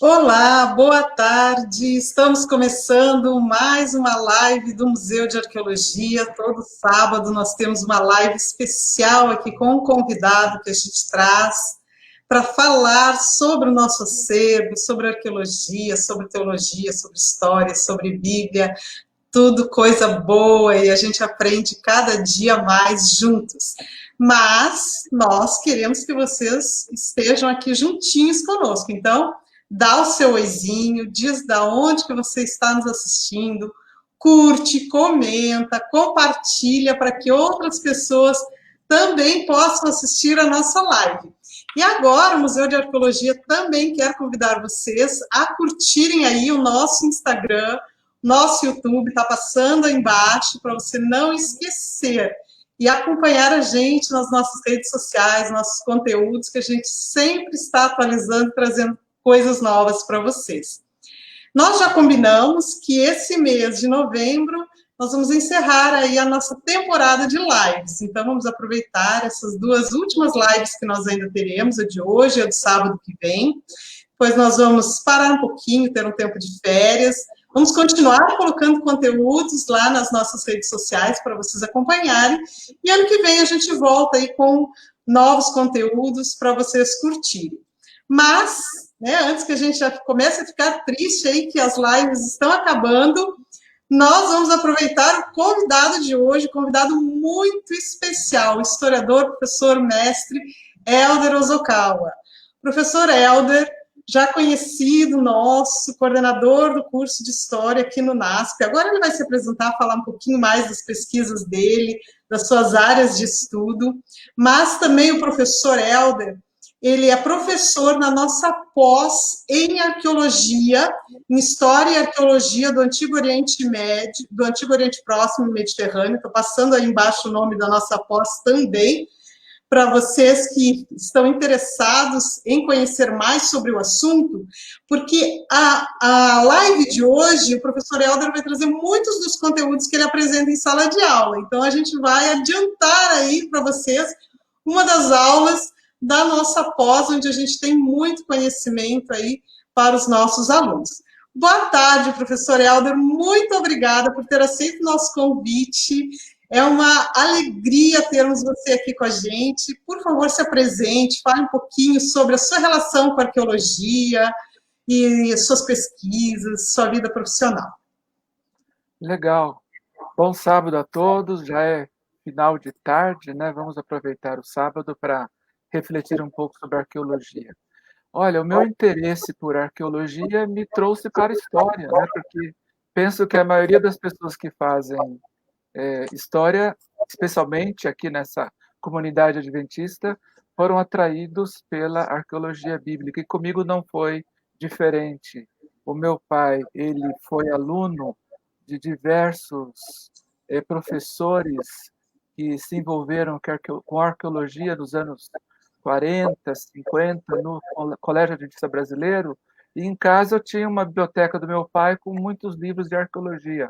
Olá, boa tarde. Estamos começando mais uma live do Museu de Arqueologia. Todo sábado nós temos uma live especial aqui com um convidado que a gente traz para falar sobre o nosso acervo, sobre arqueologia, sobre teologia, sobre história, sobre Bíblia, tudo coisa boa e a gente aprende cada dia mais juntos. Mas nós queremos que vocês estejam aqui juntinhos conosco. Então, dá o seu oizinho, diz da onde que você está nos assistindo, curte, comenta, compartilha para que outras pessoas também possam assistir a nossa live. E agora o Museu de Arqueologia também quer convidar vocês a curtirem aí o nosso Instagram, nosso YouTube, está passando aí embaixo para você não esquecer e acompanhar a gente nas nossas redes sociais, nossos conteúdos, que a gente sempre está atualizando, trazendo coisas novas para vocês. Nós já combinamos que esse mês de novembro nós vamos encerrar aí a nossa temporada de lives. Então vamos aproveitar essas duas últimas lives que nós ainda teremos, a de hoje e a do sábado que vem. Depois nós vamos parar um pouquinho, ter um tempo de férias. Vamos continuar colocando conteúdos lá nas nossas redes sociais para vocês acompanharem. E ano que vem a gente volta aí com novos conteúdos para vocês curtirem. Mas, né, antes que a gente já comece a ficar triste aí que as lives estão acabando, nós vamos aproveitar o convidado de hoje, convidado muito especial, historiador, professor, mestre, Helder Ozokawa. Professor Helder, já conhecido nosso, coordenador do curso de História aqui no NASP. Agora ele vai se apresentar, falar um pouquinho mais das pesquisas dele, das suas áreas de estudo, mas também o professor Helder, ele é professor na nossa pós em arqueologia, em História e Arqueologia do Antigo Oriente Médio, do Antigo Oriente Próximo e Mediterrâneo. Estou passando aí embaixo o nome da nossa pós também, para vocês que estão interessados em conhecer mais sobre o assunto, porque a live de hoje, o professor Helder vai trazer muitos dos conteúdos que ele apresenta em sala de aula. Então, a gente vai adiantar aí para vocês uma das aulas da nossa pós, onde a gente tem muito conhecimento aí para os nossos alunos. Boa tarde, professor Helder, muito obrigada por ter aceito o nosso convite. É uma alegria termos você aqui com a gente. Por favor, se apresente, fale um pouquinho sobre a sua relação com a arqueologia e suas pesquisas, sua vida profissional. Legal. Bom sábado a todos, já é final de tarde, né? Vamos aproveitar o sábado para refletir um pouco sobre arqueologia. Olha, o meu interesse por arqueologia me trouxe para a história, né? Porque penso que a maioria das pessoas que fazem história, especialmente aqui nessa comunidade adventista, foram atraídos pela arqueologia bíblica, e comigo não foi diferente. O meu pai, ele foi aluno de diversos professores que se envolveram com arqueologia nos anos 40, 50, no Colégio Adventista Brasileiro, e em casa eu tinha uma biblioteca do meu pai com muitos livros de arqueologia.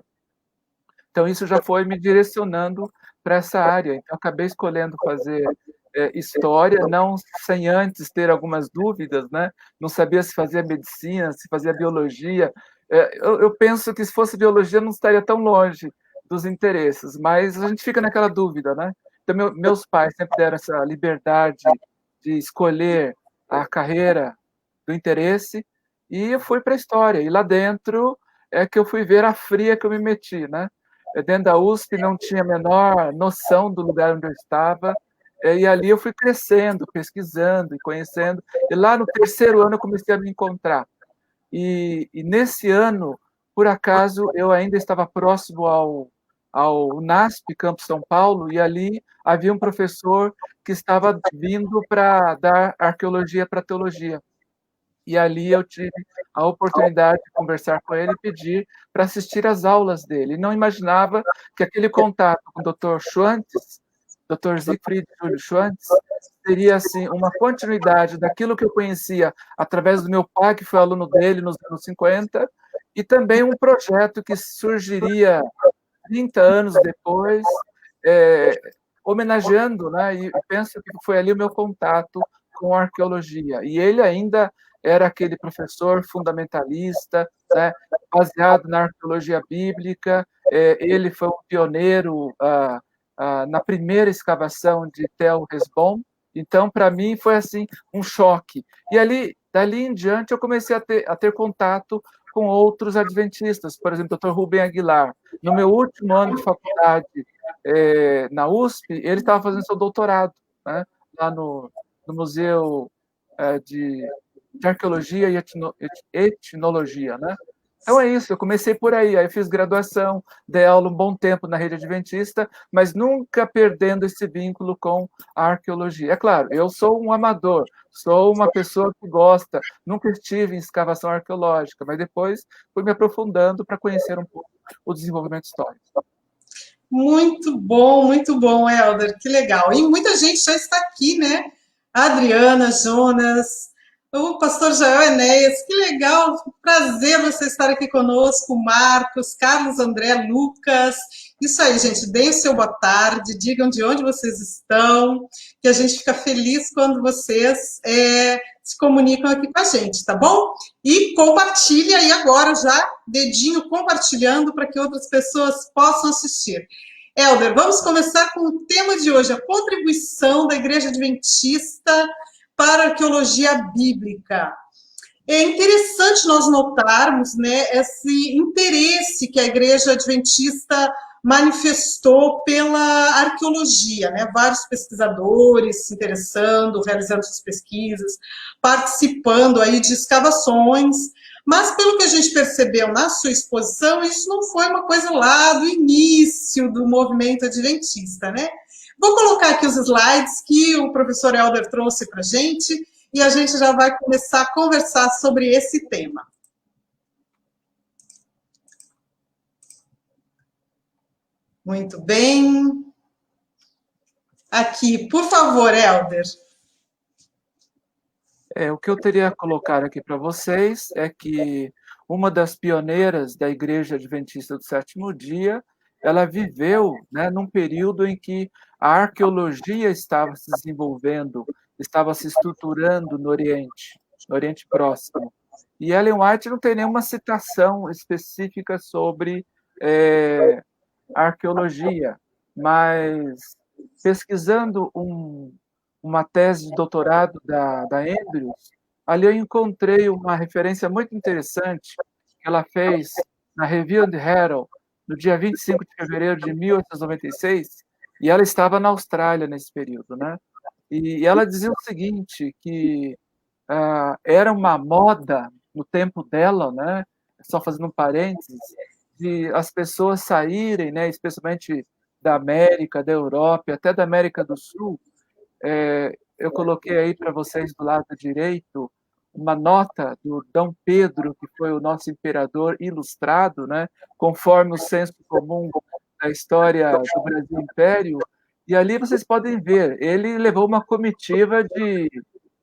Então, isso já foi me direcionando para essa área. Então, acabei escolhendo fazer história, não sem antes ter algumas dúvidas, né? Não sabia se fazia medicina, se fazia biologia. Eu penso que se fosse biologia não estaria tão longe dos interesses, mas a gente fica naquela dúvida, né? Então, meus pais sempre deram essa liberdade de escolher a carreira do interesse, e eu fui para a história. E lá dentro é que eu fui ver a fria que eu me meti, né? Dentro da USP não tinha a menor noção do lugar onde eu estava, e ali eu fui crescendo, pesquisando e conhecendo, e lá no terceiro ano eu comecei a me encontrar. E nesse ano, por acaso, eu ainda estava próximo ao NASP, Campo São Paulo, e ali havia um professor que estava vindo para dar arqueologia para teologia. E ali eu tive a oportunidade de conversar com ele e pedir para assistir às aulas dele. E não imaginava que aquele contato com o Dr. Schwantz, Dr. Siegfried Júlio Schwantz, seria assim, uma continuidade daquilo que eu conhecia através do meu pai, que foi aluno dele nos anos 50, e também um projeto que surgiria 30 anos depois, homenageando, né? E penso que foi ali o meu contato com a arqueologia. E ele ainda era aquele professor fundamentalista, né, baseado na arqueologia bíblica. Ele foi um pioneiro na primeira escavação de Tel Resbom. Então, para mim, foi assim um choque. E dali em diante, eu comecei a ter contato com outros adventistas, por exemplo, o Dr. Rubem Aguilar. No meu último ano de faculdade na USP, ele estava fazendo seu doutorado, né, lá no Museu de Arqueologia e Etnologia, né? Então é isso, eu comecei por aí eu fiz graduação, dei aula um bom tempo na rede adventista, mas nunca perdendo esse vínculo com a arqueologia. É claro, eu sou um amador, sou uma pessoa que gosta, nunca estive em escavação arqueológica, mas depois fui me aprofundando para conhecer um pouco o desenvolvimento histórico. Muito bom, Helder, que legal. E muita gente já está aqui, né? A Adriana, Jonas, o pastor Jael Enéas, que legal, prazer você estar aqui conosco, Marcos, Carlos André, Lucas. Isso aí, gente, deem o seu boa tarde, digam de onde vocês estão, que a gente fica feliz quando vocês se comunicam aqui com a gente, tá bom? E compartilhe aí agora já, dedinho compartilhando para que outras pessoas possam assistir. Helder, vamos começar com o tema de hoje, a contribuição da Igreja Adventista para a arqueologia bíblica. É interessante nós notarmos, né, esse interesse que a Igreja Adventista manifestou pela arqueologia, né? Vários pesquisadores se interessando, realizando suas pesquisas, participando aí de escavações, mas pelo que a gente percebeu na sua exposição, isso não foi uma coisa lá do início do movimento adventista, né? Vou colocar aqui os slides que o professor Helder trouxe para a gente e a gente já vai começar a conversar sobre esse tema. Muito bem. Aqui, por favor, Helder. O que eu teria a colocar aqui para vocês é que uma das pioneiras da Igreja Adventista do Sétimo Dia, ela viveu, né, num período em que a arqueologia estava se desenvolvendo, estava se estruturando no Oriente Próximo. E Ellen White não tem nenhuma citação específica sobre arqueologia, mas pesquisando uma tese de doutorado da Andrews, ali eu encontrei uma referência muito interessante que ela fez na Review and Herald, no dia 25 de fevereiro de 1896, e ela estava na Austrália nesse período, né? E ela dizia o seguinte, que era uma moda no tempo dela, né? Só fazendo um parênteses, de as pessoas saírem, né, especialmente da América, da Europa, até da América do Sul. Eu coloquei aí para vocês do lado direito uma nota do Dom Pedro, que foi o nosso imperador ilustrado, né, conforme o senso comum da história do Brasil Império, e ali vocês podem ver, ele levou uma comitiva de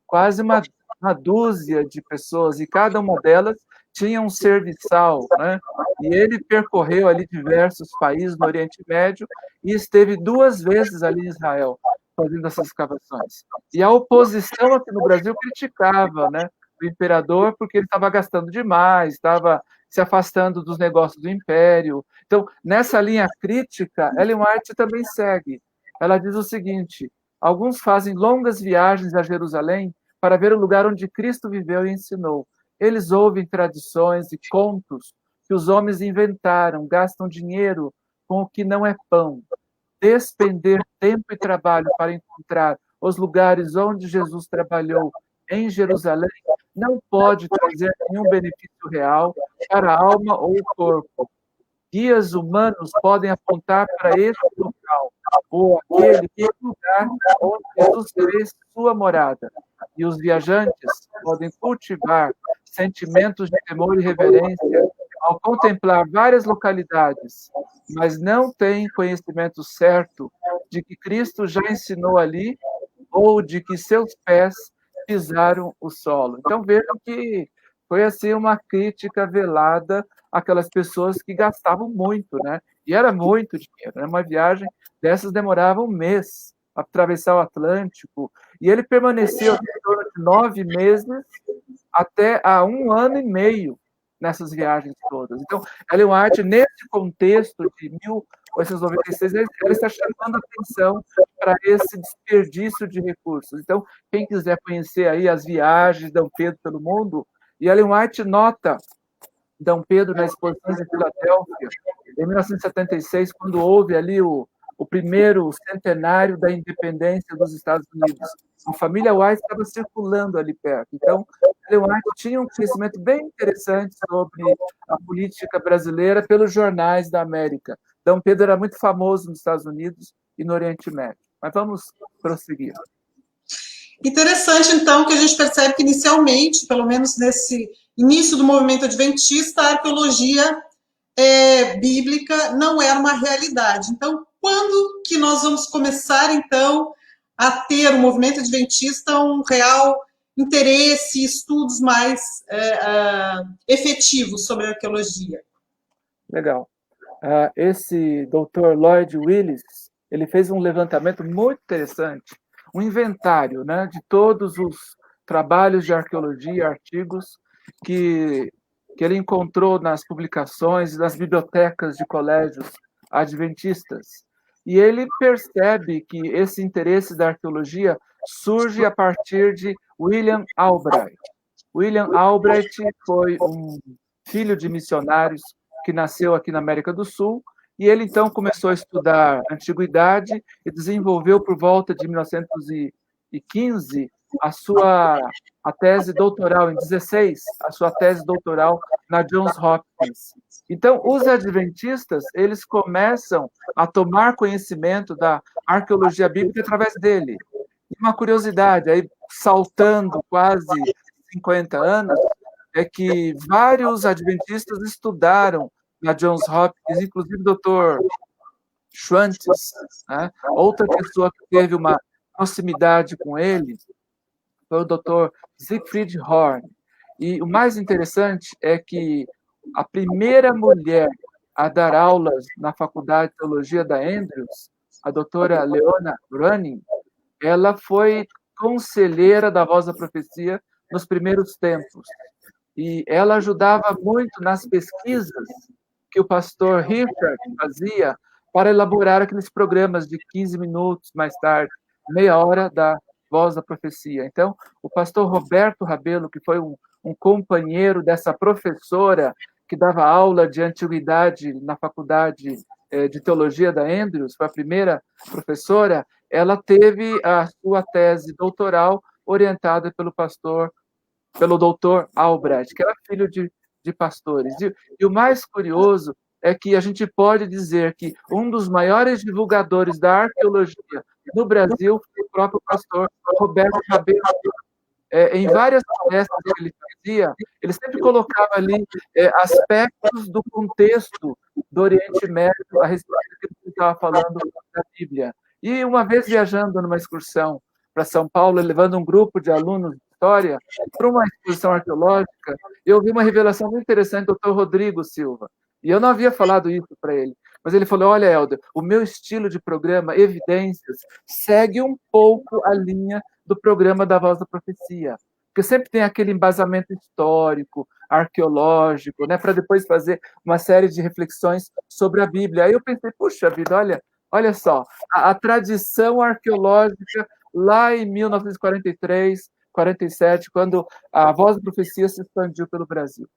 quase uma dúzia de pessoas, e cada uma delas tinha um serviçal, né? E ele percorreu ali diversos países no Oriente Médio e esteve 2 vezes ali em Israel, fazendo essas escavações. E a oposição aqui no Brasil criticava, né, o imperador porque ele estava gastando demais, estava se afastando dos negócios do império. Então, nessa linha crítica, Ellen White também segue. Ela diz o seguinte: alguns fazem longas viagens a Jerusalém para ver o lugar onde Cristo viveu e ensinou. Eles ouvem tradições e contos que os homens inventaram, gastam dinheiro com o que não é pão. Despender tempo e trabalho para encontrar os lugares onde Jesus trabalhou em Jerusalém não pode trazer nenhum benefício real para a alma ou o corpo. Guias humanos podem apontar para esse local, ou aquele lugar onde Jesus fez sua morada. E os viajantes podem cultivar sentimentos de temor e reverência ao contemplar várias localidades, mas não têm conhecimento certo de que Cristo já ensinou ali ou de que seus pés pisaram o solo. Então vejam que foi assim uma crítica velada àquelas pessoas que gastavam muito, né? E era muito dinheiro, né? Uma viagem dessas demorava um mês atravessar o Atlântico, e ele permaneceu em torno de 9 meses até há 1 ano e meio nessas viagens todas. Então, Ellen White, nesse contexto de 1896, ela está chamando a atenção para esse desperdício de recursos. Então, quem quiser conhecer aí as viagens de Dom Pedro pelo mundo, e Ellen White nota Dom Pedro na exposição de Filadélfia, em 1976, quando houve ali o primeiro centenário da independência dos Estados Unidos. A família White estava circulando ali perto. Então, Ellen White tinha um conhecimento bem interessante sobre a política brasileira pelos jornais da América. Dom Pedro era muito famoso nos Estados Unidos e no Oriente Médio. Mas vamos prosseguir. Interessante, então, que a gente percebe que, inicialmente, pelo menos nesse início do movimento adventista, a arqueologia bíblica não era uma realidade. Então, quando que nós vamos começar, então, a ter o movimento adventista um real interesse e estudos mais efetivos sobre a arqueologia? Legal. Esse Dr. Lloyd Willis, ele fez um levantamento muito interessante, um inventário, né, de todos os trabalhos de arqueologia, artigos que ele encontrou nas publicações, nas bibliotecas de colégios adventistas. E ele percebe que esse interesse da arqueologia surge a partir de William Albright. William Albright foi um filho de missionários que nasceu aqui na América do Sul, e ele então começou a estudar antiguidade e desenvolveu por volta de 1915 a tese doutoral, em 16, a sua tese doutoral na Johns Hopkins. Então, os adventistas, eles começam a tomar conhecimento da arqueologia bíblica através dele. E uma curiosidade, aí saltando quase 50 anos, é que vários adventistas estudaram na Johns Hopkins, inclusive o Dr. Schwantes, né? Outra pessoa que teve uma proximidade com ele foi o Dr. Siegfried Horn. E o mais interessante é que a primeira mulher a dar aulas na Faculdade de Teologia da Andrews, a doutora Leona Running, ela foi conselheira da Voz da Profecia nos primeiros tempos. E ela ajudava muito nas pesquisas que o pastor Richard fazia para elaborar aqueles programas de 15 minutos, mais tarde, meia hora da Voz da Profecia. Então, o pastor Roberto Rabelo, que foi um companheiro dessa professora que dava aula de antiguidade na Faculdade de Teologia da Andrews, foi a primeira professora, ela teve a sua tese doutoral orientada pelo doutor Albrecht, que era filho de pastores. E o mais curioso é que a gente pode dizer que um dos maiores divulgadores da arqueologia no Brasil foi o próprio pastor Roberto Rabelo. Em várias palestras que ele fazia, ele sempre colocava ali aspectos do contexto do Oriente Médio a respeito do que ele estava falando da Bíblia. E uma vez viajando numa excursão para São Paulo, levando um grupo de alunos de história para uma exposição arqueológica, eu vi uma revelação muito interessante do Dr. Rodrigo Silva. E eu não havia falado isso para ele. Mas ele falou, olha, Helder, o meu estilo de programa, Evidências, segue um pouco a linha do programa da Voz da Profecia. Porque sempre tem aquele embasamento histórico, arqueológico, né, para depois fazer uma série de reflexões sobre a Bíblia. Aí eu pensei, puxa vida, olha só, a tradição arqueológica lá em 1943, 47, quando a Voz da Profecia se expandiu pelo Brasil.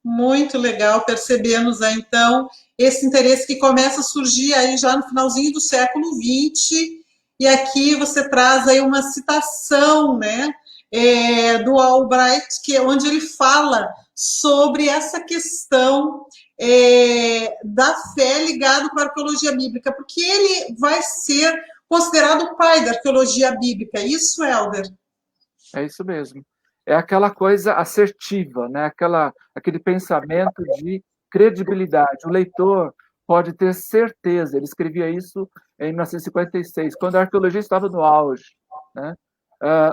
Muito legal, percebemos aí, então, esse interesse que começa a surgir aí já no finalzinho do século XX, e aqui você traz aí uma citação, né, do Albright, onde ele fala sobre essa questão da fé ligada com a arqueologia bíblica, porque ele vai ser considerado o pai da arqueologia bíblica, isso, Helder? É isso mesmo. É aquela coisa assertiva, né? Aquele pensamento de credibilidade. O leitor pode ter certeza, ele escrevia isso em 1956, quando a arqueologia estava no auge, né?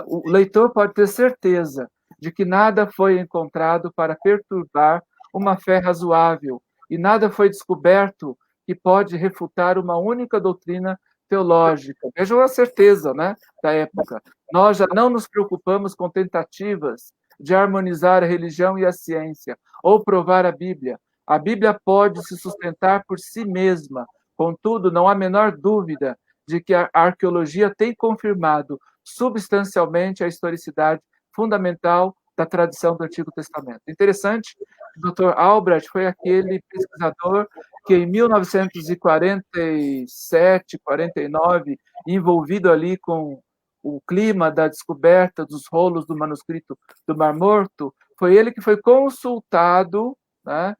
O leitor pode ter certeza de que nada foi encontrado para perturbar uma fé razoável e nada foi descoberto que pode refutar uma única doutrina teológica. Vejam a certeza, né, da época. Nós já não nos preocupamos com tentativas de harmonizar a religião e a ciência, ou provar a Bíblia. A Bíblia pode se sustentar por si mesma. Contudo, não há a menor dúvida de que a arqueologia tem confirmado substancialmente a historicidade fundamental da tradição do Antigo Testamento. Interessante, o Dr. Albrecht foi aquele pesquisador que em 1947, 49, envolvido ali com o clima da descoberta dos rolos do manuscrito do Mar Morto, foi ele que foi consultado, né,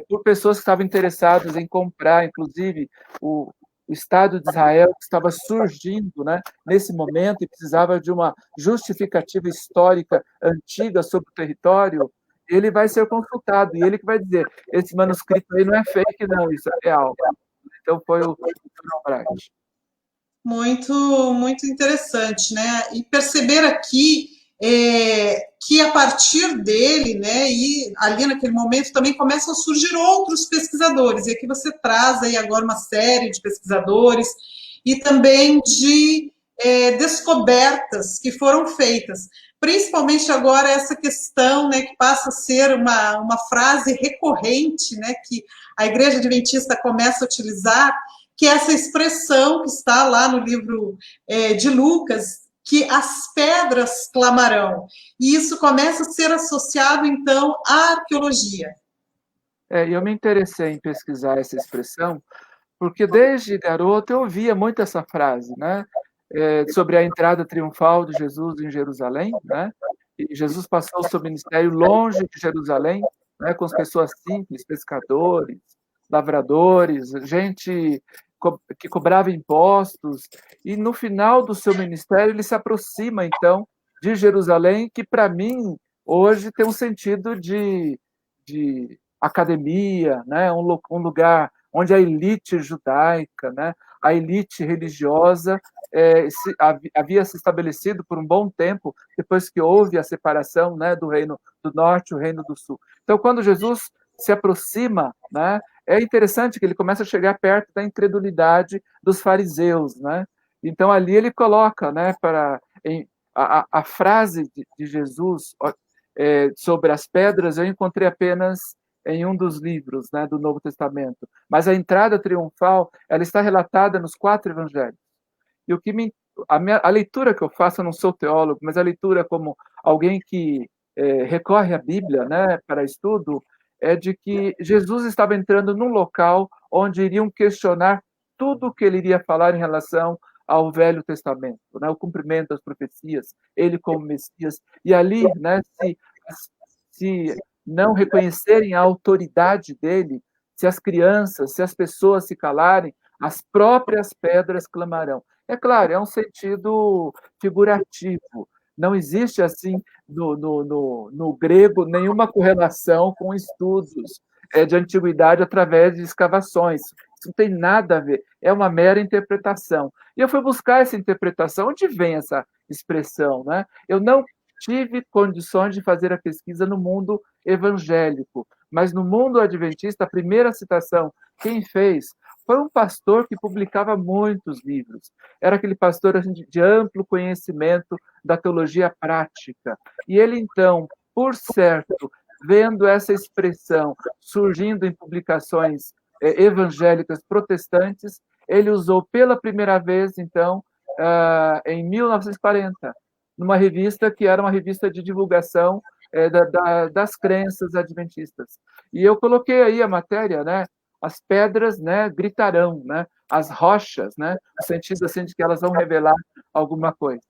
por pessoas que estavam interessadas em comprar, inclusive o Estado de Israel, que estava surgindo, né, nesse momento e precisava de uma justificativa histórica antiga sobre o território. Ele vai ser consultado e ele que vai dizer: esse manuscrito aí não é fake, não, isso é real. Então foi o Albright. Muito, muito interessante, né? E perceber aqui que a partir dele, né, e ali naquele momento também começam a surgir outros pesquisadores, e aqui você traz aí agora uma série de pesquisadores e também de descobertas que foram feitas, principalmente agora essa questão, né, que passa a ser uma frase recorrente, né, que a Igreja Adventista começa a utilizar, que é essa expressão que está lá no livro de Lucas, que as pedras clamarão. E isso começa a ser associado, então, à arqueologia. Eu me interessei em pesquisar essa expressão, porque desde garoto eu ouvia muito essa frase, né? Sobre a entrada triunfal de Jesus em Jerusalém, né? E Jesus passou o seu ministério longe de Jerusalém, né? Com as pessoas simples, pescadores, lavradores, gente que cobrava impostos, e no final do seu ministério ele se aproxima, então, de Jerusalém, que para mim, hoje, tem um sentido de academia, né? Um lugar onde a elite judaica, né? A elite religiosa havia se estabelecido por um bom tempo, depois que houve a separação, né, do reino do norte e o reino do sul. Então, quando Jesus se aproxima, né, é interessante que ele começa a chegar perto da incredulidade dos fariseus, né? Então ali ele coloca, né, a frase de Jesus sobre as pedras eu encontrei apenas em um dos livros, né, do Novo Testamento, mas a entrada triunfal ela está relatada nos 4 evangelhos. E o que a leitura que eu faço, eu não sou teólogo, mas a leitura como alguém que recorre à Bíblia, né, para estudo, é de que Jesus estava entrando num local onde iriam questionar tudo o que ele iria falar em relação ao Velho Testamento, né, o cumprimento das profecias, ele como Messias. E ali, né, se não reconhecerem a autoridade dele, se as crianças, se as pessoas se calarem, as próprias pedras clamarão. É claro, é um sentido figurativo. Não existe, assim, no grego, nenhuma correlação com estudos de antiguidade através de escavações. Isso não tem nada a ver. É uma mera interpretação. E eu fui buscar essa interpretação. Onde vem essa expressão, né? Eu não tive condições de fazer a pesquisa no mundo evangélico, mas no mundo adventista, a primeira citação, quem fez foi um pastor que publicava muitos livros. Era aquele pastor assim, de amplo conhecimento da teologia prática. E ele, então, por certo, vendo essa expressão surgindo em publicações evangélicas protestantes, ele usou pela primeira vez, então, em 1940, numa revista que era uma revista de divulgação das crenças adventistas. E eu coloquei aí a matéria, né? As pedras, né, gritarão, né? As rochas, né? No sentido assim de que elas vão revelar alguma coisa.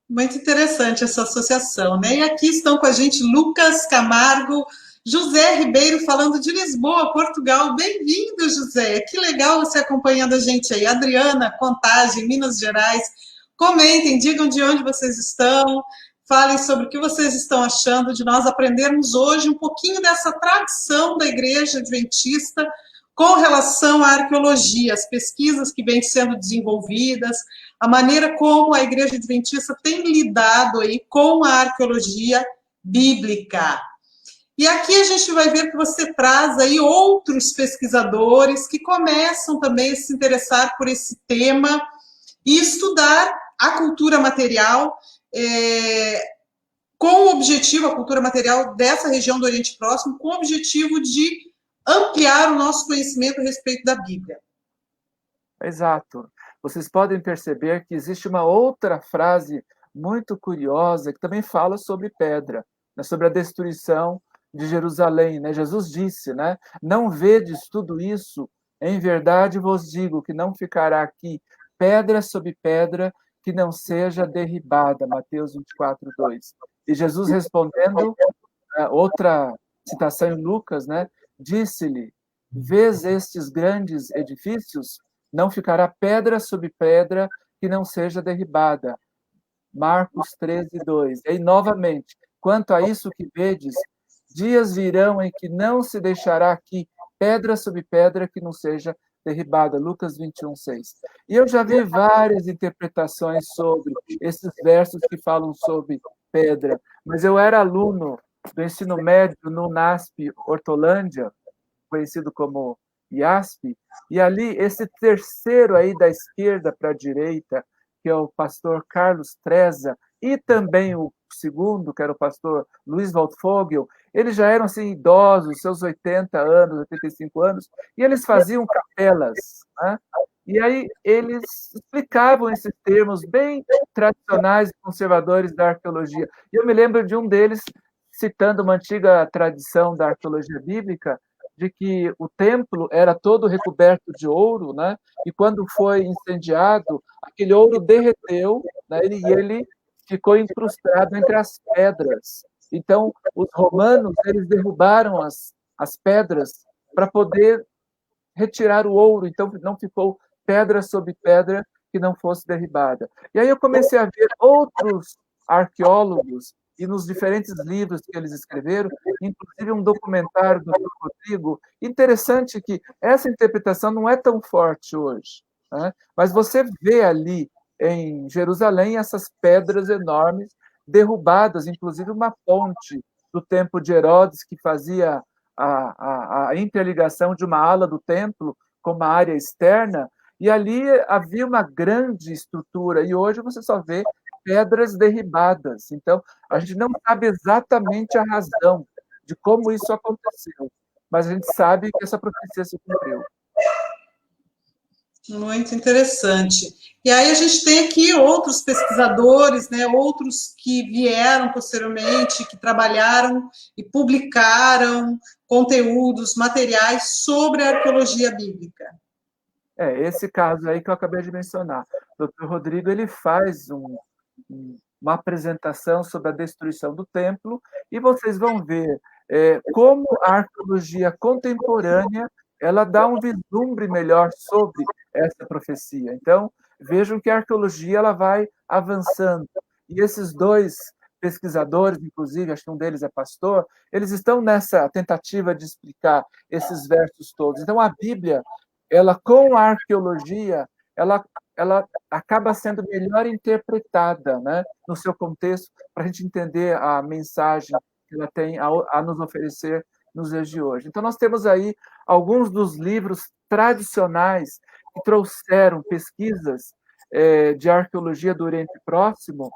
Muito interessante essa associação, né? E aqui estão com a gente Lucas Camargo, José Ribeiro falando de Lisboa, Portugal. Bem-vindo, José. Que legal você acompanhando a gente aí. Adriana, Contagem, Minas Gerais. Comentem, digam de onde vocês estão, falem sobre o que vocês estão achando de nós aprendermos hoje um pouquinho dessa tradição da Igreja Adventista com relação à arqueologia, as pesquisas que vêm sendo desenvolvidas, a maneira como a Igreja Adventista tem lidado aí com a arqueologia bíblica. E aqui a gente vai ver que você traz aí outros pesquisadores que começam também a se interessar por esse tema e estudar a cultura material, com o objetivo, a cultura material dessa região do Oriente Próximo, com o objetivo de ampliar o nosso conhecimento a respeito da Bíblia. Exato. Vocês podem perceber que existe uma outra frase muito curiosa que também fala sobre pedra, né, sobre a destruição de Jerusalém, né? Jesus disse, né? Não vedes tudo isso? Em verdade vos digo que não ficará aqui pedra sobre pedra que não seja derribada. Mateus 24:2. E Jesus respondendo, outra citação em Lucas, né? Disse-lhe: vês estes grandes edifícios? Não ficará pedra sobre pedra que não seja derribada. Marcos 13:2. E aí, novamente, quanto a isso que vedes, dias virão em que não se deixará aqui pedra sobre pedra que não seja derribada. Lucas 21:6. E eu já vi várias interpretações sobre esses versos que falam sobre pedra, mas eu era aluno do ensino médio no NASP Hortolândia, conhecido como IASP, e ali esse terceiro aí da esquerda para a direita, que é o pastor Carlos Treza, e também o segundo, que era o pastor Luiz Waldfogel, eles já eram assim, idosos, seus 80 anos, 85 anos, e eles faziam capelas, né? E aí eles explicavam esses termos bem tradicionais e conservadores da arqueologia. E eu me lembro de um deles citando uma antiga tradição da arqueologia bíblica, de que o templo era todo recoberto de ouro, né? E quando foi incendiado, aquele ouro derreteu, né? E ele ficou incrustado entre as pedras. Então, os romanos eles derrubaram as pedras para poder retirar o ouro, então não ficou pedra sobre pedra que não fosse derribada. E aí eu comecei a ver outros arqueólogos e nos diferentes livros que eles escreveram, inclusive um documentário do Dr. Rodrigo, interessante que essa interpretação não é tão forte hoje, né? Mas você vê ali em Jerusalém essas pedras enormes derrubadas, inclusive uma ponte do tempo de Herodes que fazia a interligação de uma ala do templo com uma área externa, e ali havia uma grande estrutura, e hoje você só vê pedras derribadas. Então, a gente não sabe exatamente a razão de como isso aconteceu, mas a gente sabe que essa profecia se cumpriu. Muito interessante. E aí a gente tem aqui outros pesquisadores, né, outros que vieram posteriormente, que trabalharam e publicaram conteúdos, materiais sobre a arqueologia bíblica. Esse caso aí que eu acabei de mencionar. O Dr. Rodrigo ele faz uma apresentação sobre a destruição do templo, e vocês vão ver como a arqueologia contemporânea ela dá um vislumbre melhor sobre essa profecia. Então, vejam que a arqueologia ela vai avançando. E esses dois pesquisadores, inclusive, acho que um deles é pastor, eles estão nessa tentativa de explicar esses versos todos. Então, a Bíblia, ela com a arqueologia, ela acaba sendo melhor interpretada, né, no seu contexto, para a gente entender a mensagem que ela tem a nos oferecer nos dias de hoje. Então, nós temos aí alguns dos livros tradicionais que trouxeram pesquisas de arqueologia do Oriente Próximo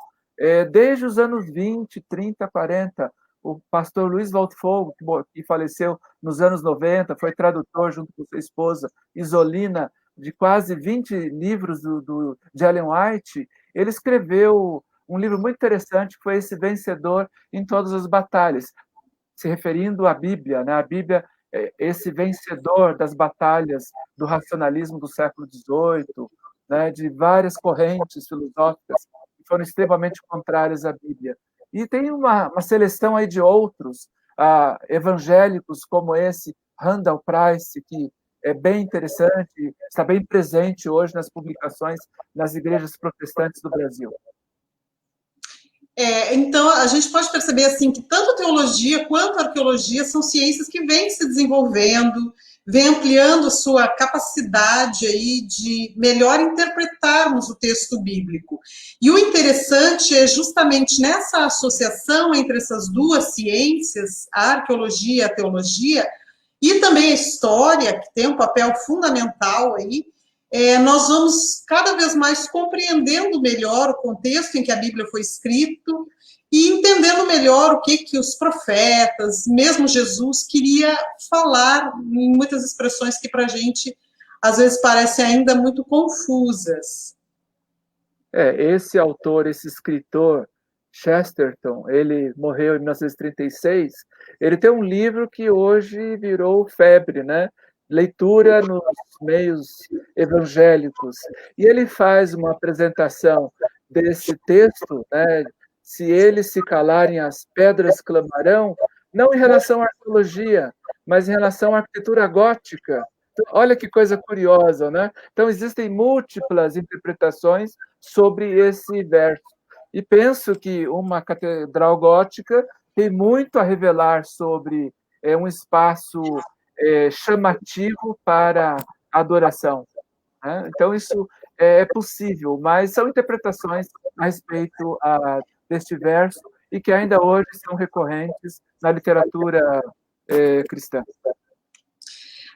desde os anos 20, 30, 40. O pastor Luiz Waldfogel, que faleceu nos anos 90, foi tradutor junto com sua esposa Isolina de quase 20 livros de Ellen White. Ele escreveu um livro muito interessante, que foi esse Vencedor em Todas as Batalhas, se referindo à Bíblia, né? A Bíblia é esse vencedor das batalhas do racionalismo do século XVIII, né? De várias correntes filosóficas que foram extremamente contrárias à Bíblia. E tem uma seleção aí de outros evangélicos, como esse Randall Price, que é bem interessante, está bem presente hoje nas publicações nas igrejas protestantes do Brasil. Então, a gente pode perceber assim que tanto a teologia quanto a arqueologia são ciências que vêm se desenvolvendo, vem ampliando a sua capacidade aí de melhor interpretarmos o texto bíblico. E o interessante é justamente nessa associação entre essas duas ciências, a arqueologia e a teologia, e também a história, que tem um papel fundamental aí, nós vamos cada vez mais compreendendo melhor o contexto em que a Bíblia foi escrito e entendendo melhor o que os profetas, mesmo Jesus, queria falar em muitas expressões que para a gente às vezes parecem ainda muito confusas. Esse autor, esse escritor, Chesterton, ele morreu em 1936, ele tem um livro que hoje virou febre, né? Leitura nos meios evangélicos. E ele faz uma apresentação desse texto, né? Se eles se calarem, as pedras clamarão, não em relação à arqueologia, mas em relação à arquitetura gótica. Então, olha que coisa curiosa, né? Então, existem múltiplas interpretações sobre esse verso. E penso que uma catedral gótica tem muito a revelar sobre um espaço chamativo para a adoração, né? Então, isso é possível, mas são interpretações a respeito deste verso e que ainda hoje são recorrentes na literatura cristã.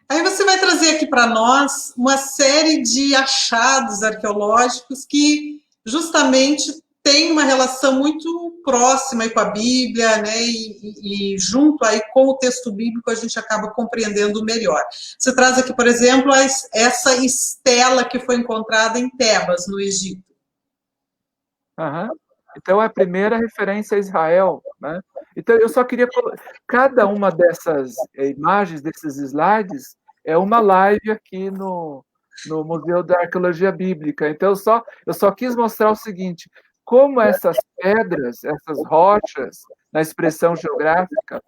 Aí você vai trazer aqui para nós uma série de achados arqueológicos que justamente tem uma relação muito próxima aí com a Bíblia, né? E junto aí com o texto bíblico a gente acaba compreendendo melhor. Você traz aqui, por exemplo, essa estela que foi encontrada em Tebas, no Egito. Uhum. Então, é a primeira referência a Israel, né? Então, eu só queria... Cada uma dessas imagens, desses slides, é uma live aqui no Museu da Arqueologia Bíblica. Então, eu só quis mostrar o seguinte, como essas pedras, essas rochas, na expressão geográfica,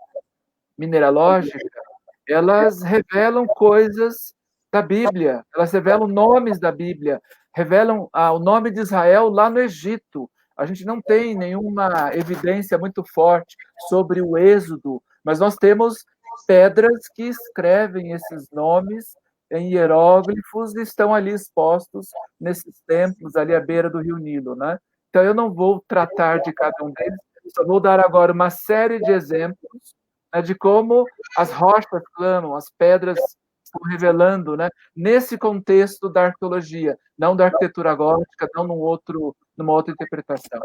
mineralógica, elas revelam coisas da Bíblia, elas revelam nomes da Bíblia, revelam o nome de Israel lá no Egito. A gente não tem nenhuma evidência muito forte sobre o Êxodo, mas nós temos pedras que escrevem esses nomes em hieróglifos e estão ali expostos nesses templos ali à beira do Rio Nilo, né? Então eu não vou tratar de cada um deles, só vou dar agora uma série de exemplos, né, de como as rochas clamam, as pedras estão revelando, né, nesse contexto da arqueologia, não da arquitetura gótica, não numa outra interpretação.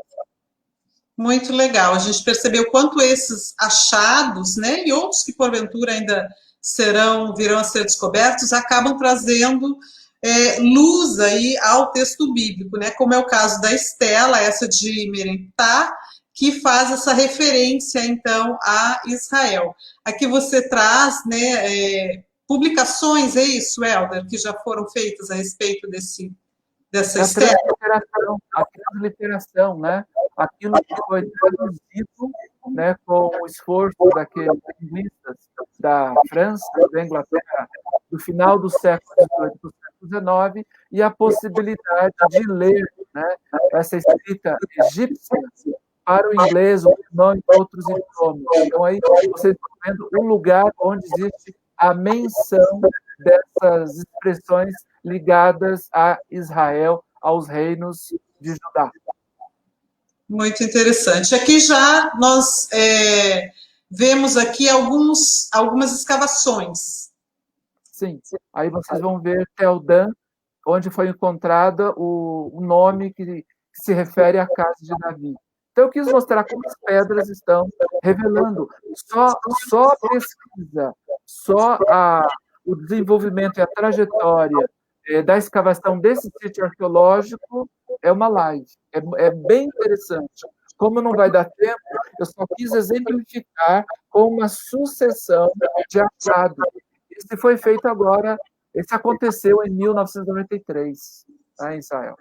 Muito legal. A gente percebeu quanto esses achados, né, e outros que porventura ainda virão a ser descobertos, acabam trazendo luz aí ao texto bíblico, né? Como é o caso da estela, essa de Merentá, que faz essa referência então a Israel. Aqui você traz, né, publicações, é isso, Helder, que já foram feitas a respeito dessa estela? A transliteração, né? Aquilo que foi traduzido, né, com o esforço daqueles linguistas da França, da Inglaterra, do final do século XVIII para o século XIX, e a possibilidade de ler, né, essa escrita egípcia para o inglês, o alemão e outros idiomas. Então, aí vocês estão vendo um lugar onde existe a menção dessas expressões ligadas a Israel, aos reinos de Judá. Muito interessante. Aqui já nós vemos aqui algumas escavações. Sim, aí vocês vão ver Tel Dan, onde foi encontrada o nome que se refere à casa de Davi. Então, eu quis mostrar como as pedras estão revelando. Só a pesquisa, o desenvolvimento e a trajetória da escavação desse sítio arqueológico é uma live. É bem interessante. Como não vai dar tempo, eu só quis exemplificar com uma sucessão de achados. Esse foi feito agora, esse aconteceu em 1993, tá, em Israel.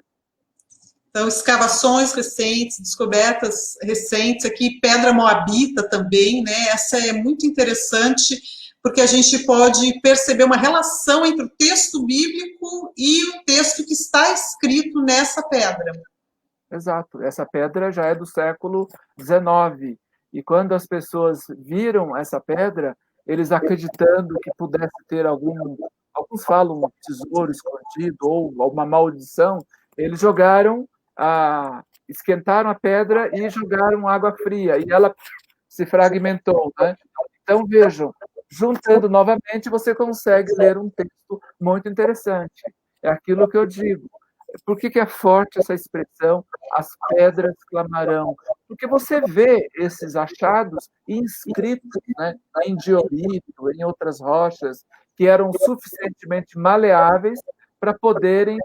Então, escavações recentes, descobertas recentes aqui, pedra moabita também, né? Essa é muito interessante, porque a gente pode perceber uma relação entre o texto bíblico e o texto que está escrito nessa pedra. Exato, essa pedra já é do século XIX, e quando as pessoas viram essa pedra, eles acreditando que pudesse ter alguns falam tesouro escondido ou uma maldição, eles esquentaram a pedra e jogaram água fria, e ela se fragmentou, né? Então, vejam, juntando novamente, você consegue ler um texto muito interessante. É aquilo que eu digo. Por que é forte essa expressão, as pedras clamarão? Porque você vê esses achados inscritos, né, em diorito, em outras rochas, que eram suficientemente maleáveis para poderem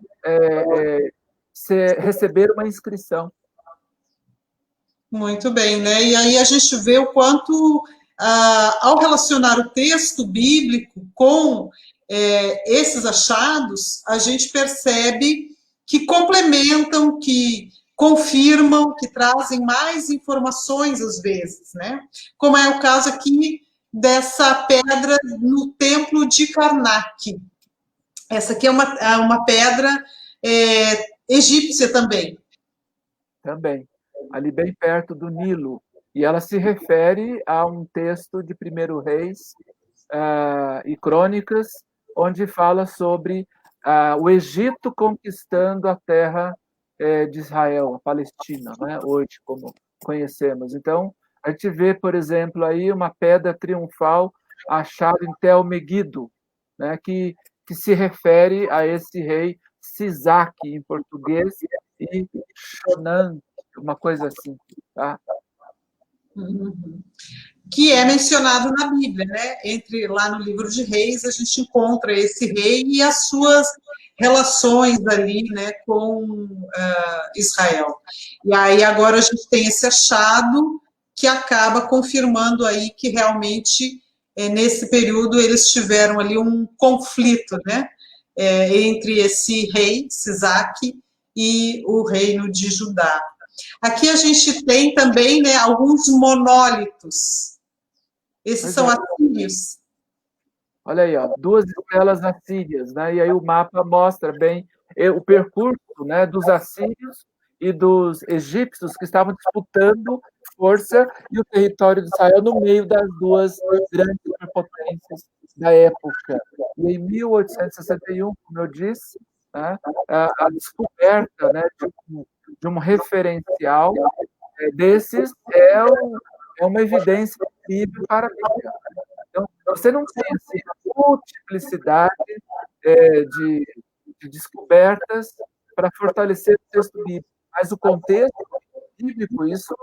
receber uma inscrição. Muito bem, né? E aí a gente vê o quanto, ao relacionar o texto bíblico com esses achados, a gente percebe que complementam, que confirmam, que trazem mais informações às vezes, né? Como é o caso aqui dessa pedra no templo de Karnak. Essa aqui é uma pedra egípcia também. Também, ali bem perto do Nilo. E ela se refere a um texto de 1 Reis e Crônicas, onde fala sobre o Egito conquistando a terra de Israel, a Palestina, né? Hoje, como conhecemos. Então, a gente vê, por exemplo, aí uma pedra triunfal achada em Tel Megido, né? que se refere a esse rei Sisaque, em português, e Shonan, uma coisa assim. Tá? Uhum. Que é mencionado na Bíblia, né? Lá no livro de Reis, a gente encontra esse rei e as suas relações ali, né, com Israel. E aí agora a gente tem esse achado que acaba confirmando aí que realmente nesse período eles tiveram ali um conflito, né, entre esse rei Sisaque e o reino de Judá. Aqui a gente tem também, né, alguns monólitos. Esses são assírios. Olha aí, ó, 2 estelas assírias, né? E aí o mapa mostra bem o percurso, né, dos assírios e dos egípcios que estavam disputando força e o território de Israel no meio das duas grandes superpotências da época. E em 1861, como eu disse, né, a descoberta, né, de um referencial desses é uma evidência incrível para a Bíblia. Então, você não tem assim, multiplicidade de descobertas para fortalecer o texto bíblico, mas o contexto bíblico, isso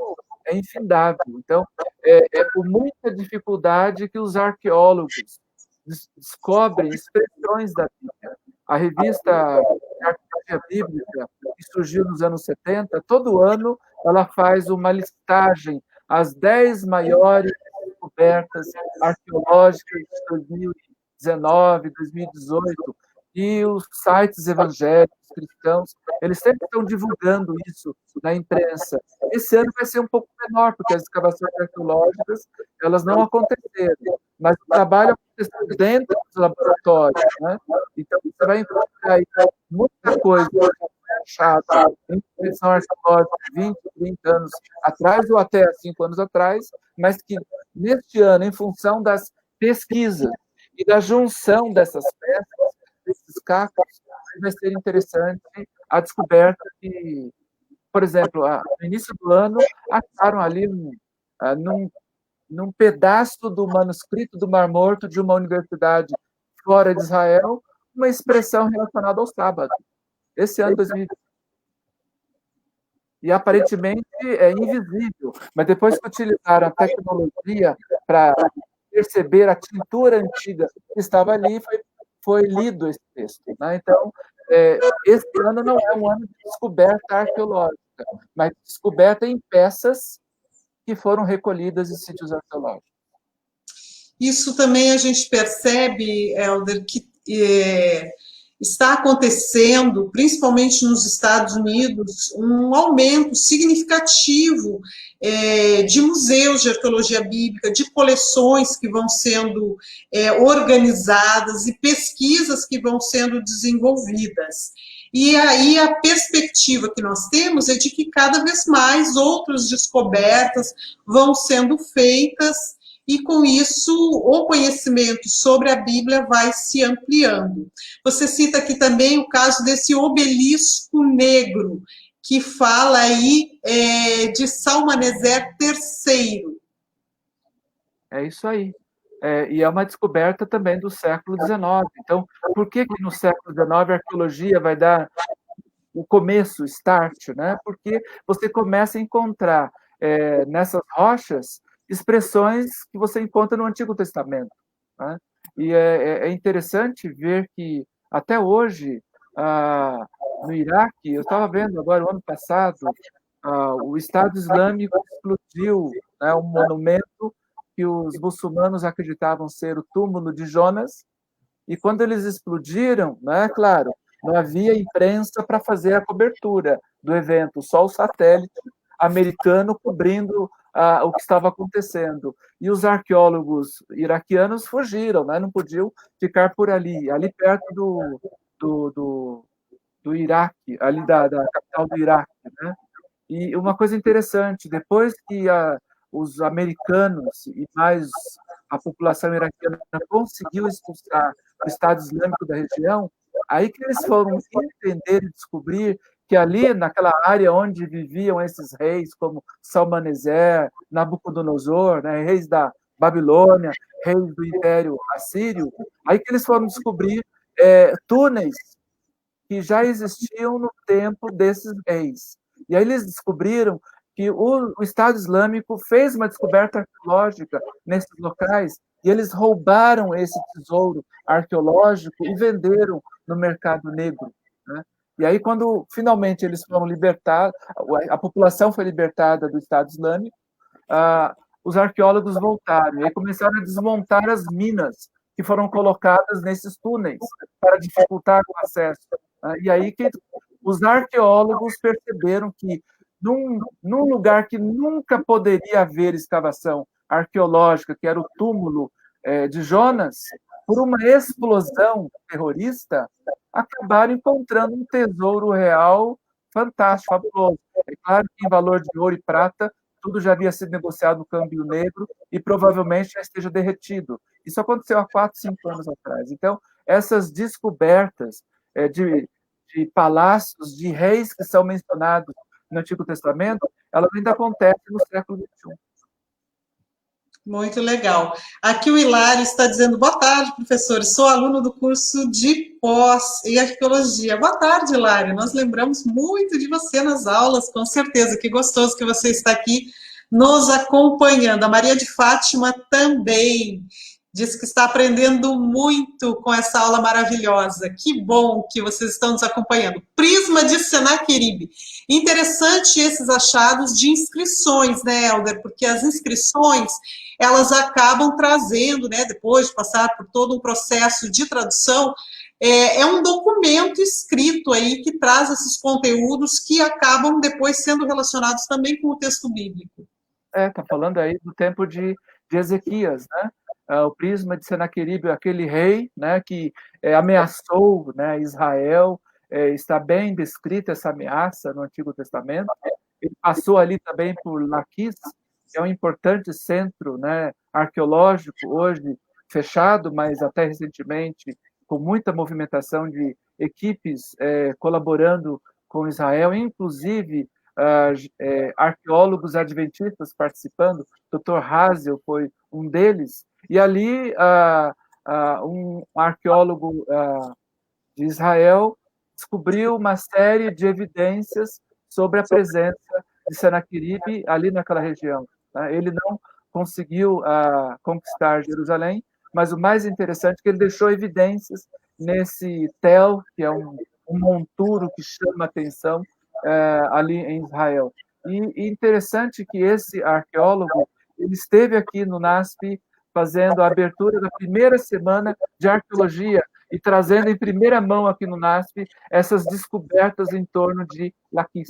é infindável. Então, é com muita dificuldade que os arqueólogos descobrem expressões da Bíblia. A revista Arqueologia Bíblica, que surgiu nos anos 70, todo ano ela faz uma listagem, as 10 maiores descobertas arqueológicas de 2019, 2018, e os sites evangélicos, cristãos, eles sempre estão divulgando isso na imprensa. Esse ano vai ser um pouco menor, porque as escavações arqueológicas elas não aconteceram, mas o trabalho aconteceu dentro dos laboratórios, né? Então, você vai encontrar aí muita coisa achada em inspeção arqueológica 20, 30 anos atrás, ou até 5 anos atrás, mas que neste ano, em função das pesquisas e da junção dessas peças, desses cacos, vai ser interessante a descoberta que, por exemplo, no início do ano, acharam ali num pedaço do manuscrito do Mar Morto de uma universidade fora de Israel, uma expressão relacionada ao sábado. Esse ano, 2020. E aparentemente é invisível, mas depois que utilizaram a tecnologia para perceber a tintura antiga que estava ali, foi lido esse texto. Né? Então, esse ano não é um ano de descoberta arqueológica, mas descoberta em peças que foram recolhidas em sítios arqueológicos. Isso também a gente percebe, Helder, que está acontecendo, principalmente nos Estados Unidos, um aumento significativo de museus de arqueologia bíblica, de coleções que vão sendo organizadas e pesquisas que vão sendo desenvolvidas. E aí a perspectiva que nós temos é de que cada vez mais outras descobertas vão sendo feitas e com isso o conhecimento sobre a Bíblia vai se ampliando. Você cita aqui também o caso desse obelisco negro, que fala aí de Salmaneser III. É isso aí. E é uma descoberta também do século XIX. Então, por que no século XIX a arqueologia vai dar o começo, o start, né? Porque você começa a encontrar nessas rochas expressões que você encontra no Antigo Testamento, né? E é interessante ver que até hoje no Iraque, eu estava vendo agora o ano passado, o Estado Islâmico explodiu, né, um monumento que os muçulmanos acreditavam ser o túmulo de Jonas, e quando eles explodiram, né, claro, não havia imprensa para fazer a cobertura do evento, só o satélite americano cobrindo o que estava acontecendo. E os arqueólogos iraquianos fugiram, né, não podiam ficar por ali, ali perto do Iraque, ali da capital do Iraque, né? E uma coisa interessante, depois que os americanos e mais a população iraquiana conseguiu expulsar o Estado Islâmico da região, aí que eles foram entender e descobrir que ali, naquela área onde viviam esses reis, como Salmaneser, Nabucodonosor, né, reis da Babilônia, reis do Império Assírio, aí que eles foram descobrir túneis que já existiam no tempo desses reis. E aí eles descobriram que o Estado Islâmico fez uma descoberta arqueológica nesses locais e eles roubaram esse tesouro arqueológico e venderam no mercado negro, né? E aí, quando finalmente eles foram libertados, a população foi libertada do Estado Islâmico, os arqueólogos voltaram e aí começaram a desmontar as minas que foram colocadas nesses túneis para dificultar o acesso. E aí que os arqueólogos perceberam que num lugar que nunca poderia haver escavação arqueológica, que era o túmulo de Jonas, por uma explosão terrorista, acabaram encontrando um tesouro real fantástico, fabuloso. É claro que em valor de ouro e prata, tudo já havia sido negociado no câmbio negro e provavelmente já esteja derretido. Isso aconteceu há 4, 5 anos atrás. Então, essas descobertas de palácios, de reis que são mencionados no Antigo Testamento, elas ainda acontecem no século XXI. Muito legal. Aqui o Hilário está dizendo, boa tarde, professores, sou aluno do curso de pós em arqueologia. Boa tarde, Hilário, nós lembramos muito de você nas aulas, com certeza, que gostoso que você está aqui nos acompanhando. A Maria de Fátima também diz que está aprendendo muito com essa aula maravilhosa. Que bom que vocês estão nos acompanhando. Prisma de Senaqueribe. Interessante esses achados de inscrições, né, Helder? Porque as inscrições, elas acabam trazendo, né, depois de passar por todo um processo de tradução, é um documento escrito aí que traz esses conteúdos que acabam depois sendo relacionados também com o texto bíblico. Está falando aí do tempo de Ezequias, né? O prisma de Senaqueribe, aquele rei, né, que ameaçou, né, Israel, está bem descrita essa ameaça no Antigo Testamento. Ele passou ali também por Laquis, que é um importante centro, né, arqueológico, hoje fechado, mas até recentemente com muita movimentação de equipes colaborando com Israel, inclusive arqueólogos adventistas participando. Dr. Hazel foi um deles, e ali um arqueólogo de Israel descobriu uma série de evidências sobre a presença de Senaqueribe ali naquela região. Ele não conseguiu conquistar Jerusalém, mas o mais interessante é que ele deixou evidências nesse tel, que é um monturo que chama atenção ali em Israel. E interessante que esse arqueólogo ele esteve aqui no NASP fazendo a abertura da primeira semana de arqueologia e trazendo em primeira mão aqui no NASP essas descobertas em torno de Laquis.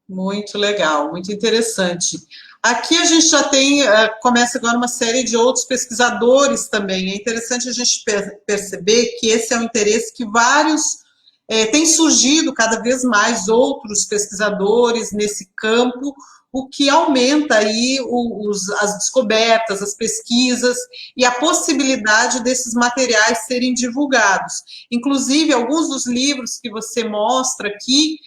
Muito legal, muito interessante. Aqui a gente já tem, começa agora uma série de outros pesquisadores também. É interessante a gente perceber que esse é um interesse que vários tem surgido cada vez mais outros pesquisadores nesse campo, o que aumenta aí as descobertas, as pesquisas e a possibilidade desses materiais serem divulgados. Inclusive, alguns dos livros que você mostra aqui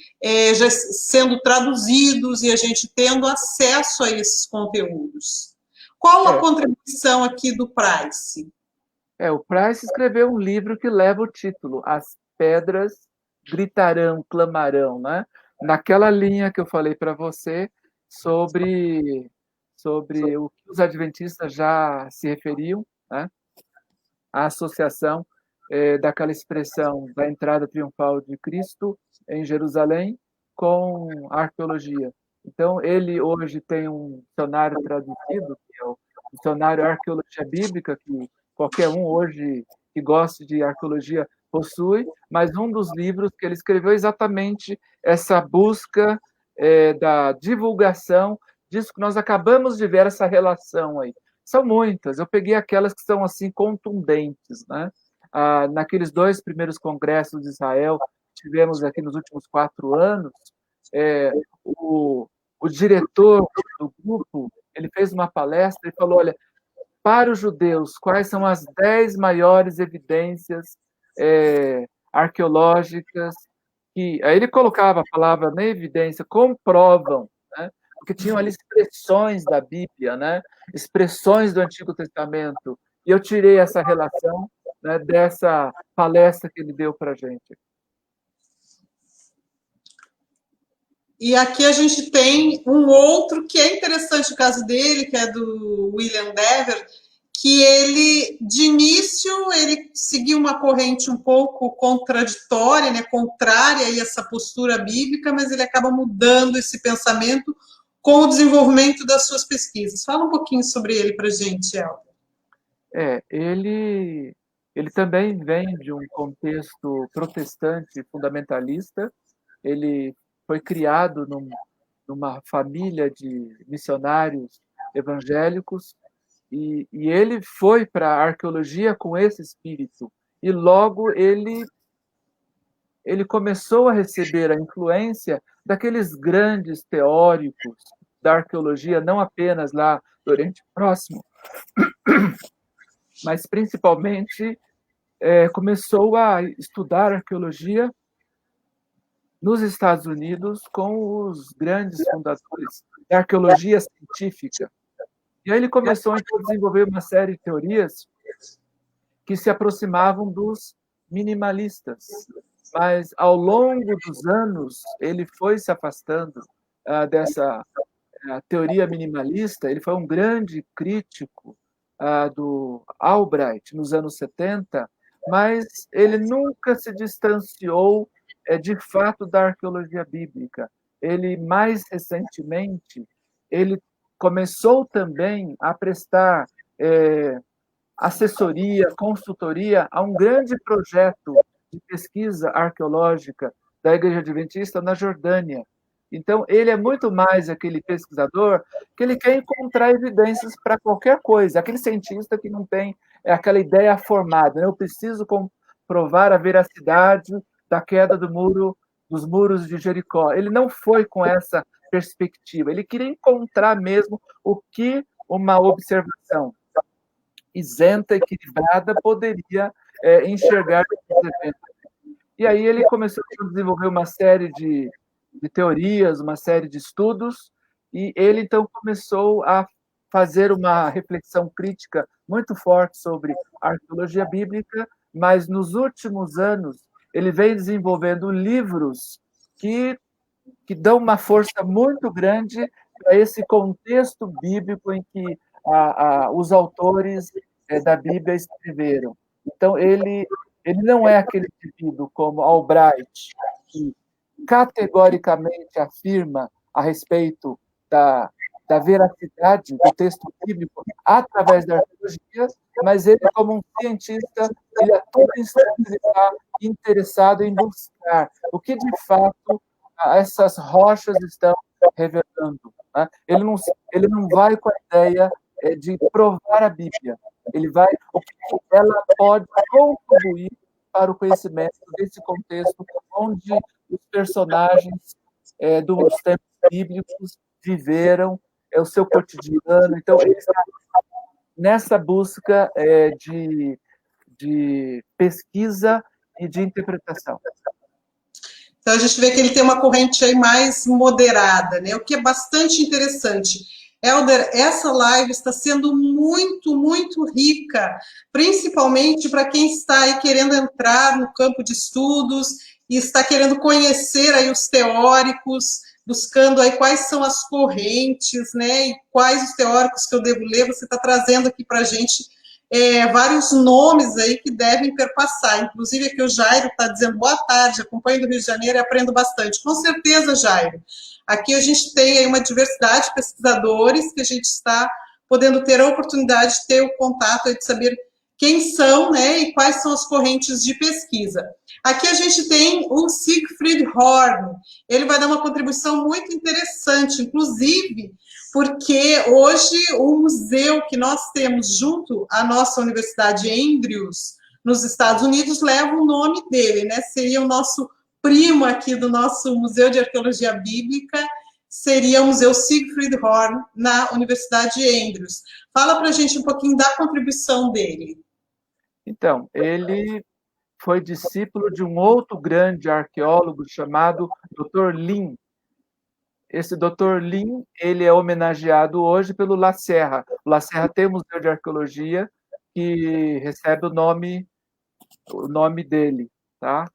já sendo traduzidos e a gente tendo acesso a esses conteúdos. Qual a contribuição aqui do Price? O Price escreveu um livro que leva o título As Pedras Gritarão, Clamarão, né? Naquela linha que eu falei para você sobre o que os adventistas já se referiam, né? A associação daquela expressão da entrada triunfal de Cristo em Jerusalém com a arqueologia. Então, ele hoje tem um dicionário traduzido, que é o Dicionário Arqueologia Bíblica, que qualquer um hoje que goste de arqueologia possui, mas um dos livros que ele escreveu é exatamente essa busca da divulgação disso que nós acabamos de ver, essa relação aí. São muitas, eu peguei aquelas que são assim contundentes, né? Naqueles 2 primeiros congressos de Israel, tivemos aqui nos últimos 4 anos, o diretor do grupo, ele fez uma palestra e falou, olha, para os judeus, quais são as 10 maiores evidências arqueológicas que... Aí ele colocava a palavra na evidência, comprovam, né? Porque tinham ali expressões da Bíblia, né? Expressões do Antigo Testamento, e eu tirei essa relação, né, dessa palestra que ele deu para a gente. E aqui a gente tem um outro que é interessante, o caso dele, que é do William Dever, que ele, de início, ele seguiu uma corrente um pouco contraditória, né, contrária a essa postura bíblica, mas ele acaba mudando esse pensamento com o desenvolvimento das suas pesquisas. Fala um pouquinho sobre ele para a gente, Elder. Ele também vem de um contexto protestante fundamentalista. Ele foi criado numa família de missionários evangélicos e ele foi para a arqueologia com esse espírito. E logo ele começou a receber a influência daqueles grandes teóricos da arqueologia, não apenas lá do Oriente Próximo, mas principalmente começou a estudar arqueologia nos Estados Unidos com os grandes fundadores da arqueologia científica. E aí ele começou então, a desenvolver uma série de teorias que se aproximavam dos minimalistas. Mas, ao longo dos anos, ele foi se afastando dessa teoria minimalista. Ele foi um grande crítico do Albright nos anos 70, mas ele nunca se distanciou de fato da arqueologia bíblica. Ele, mais recentemente, ele começou também a prestar assessoria, consultoria a um grande projeto de pesquisa arqueológica da Igreja Adventista na Jordânia. Então, ele é muito mais aquele pesquisador que ele quer encontrar evidências para qualquer coisa, aquele cientista que não tem aquela ideia formada, né? Eu preciso comprovar a veracidade da queda dos muros de Jericó. Ele não foi com essa perspectiva, ele queria encontrar mesmo o que uma observação isenta, equilibrada, poderia enxergar esses eventos. E aí ele começou a desenvolver uma série de teorias, uma série de estudos, e ele então começou a fazer uma reflexão crítica muito forte sobre a arqueologia bíblica, mas nos últimos anos ele vem desenvolvendo livros que dão uma força muito grande para esse contexto bíblico em que os autores da Bíblia escreveram. Então, ele não é aquele indivíduo como Albright, que categoricamente afirma a respeito da veracidade do texto bíblico através da arqueologia, mas ele, como um cientista, ele a todo instante está interessado em buscar o que, de fato, essas rochas estão revelando. Né? Ele não vai com a ideia de provar a Bíblia, ele vai o que ela pode contribuir para o conhecimento desse contexto onde os personagens dos tempos bíblicos viveram, é o seu cotidiano. Então, ele está nessa busca de pesquisa e de interpretação. Então, a gente vê que ele tem uma corrente aí mais moderada, né? O que é bastante interessante. Helder, essa live está sendo muito, muito rica, principalmente para quem está aí querendo entrar no campo de estudos e está querendo conhecer aí os teóricos, buscando aí quais são as correntes, né? E quais os teóricos que eu devo ler. Você está trazendo aqui para a gente vários nomes aí que devem perpassar. Inclusive aqui o Jairo está dizendo boa tarde, acompanho do Rio de Janeiro e aprendo bastante. Com certeza, Jairo. Aqui a gente tem aí uma diversidade de pesquisadores que a gente está podendo ter a oportunidade de ter o contato aí, de saber quem são, né, e quais são as correntes de pesquisa. Aqui a gente tem o Siegfried Horn. Ele vai dar uma contribuição muito interessante, inclusive porque hoje o museu que nós temos junto à nossa Universidade Andrews, nos Estados Unidos, leva o nome dele, né? Seria o nosso primo aqui do nosso Museu de Arqueologia Bíblica, seria o Museu Siegfried Horn, na Universidade Andrews. Fala para a gente um pouquinho da contribuição dele. Então, ele foi discípulo de um outro grande arqueólogo chamado Dr. Lin. Esse Dr. Lin, ele é homenageado hoje pelo La Serra. O La Serra tem um museu de arqueologia que recebe o nome dele, tá?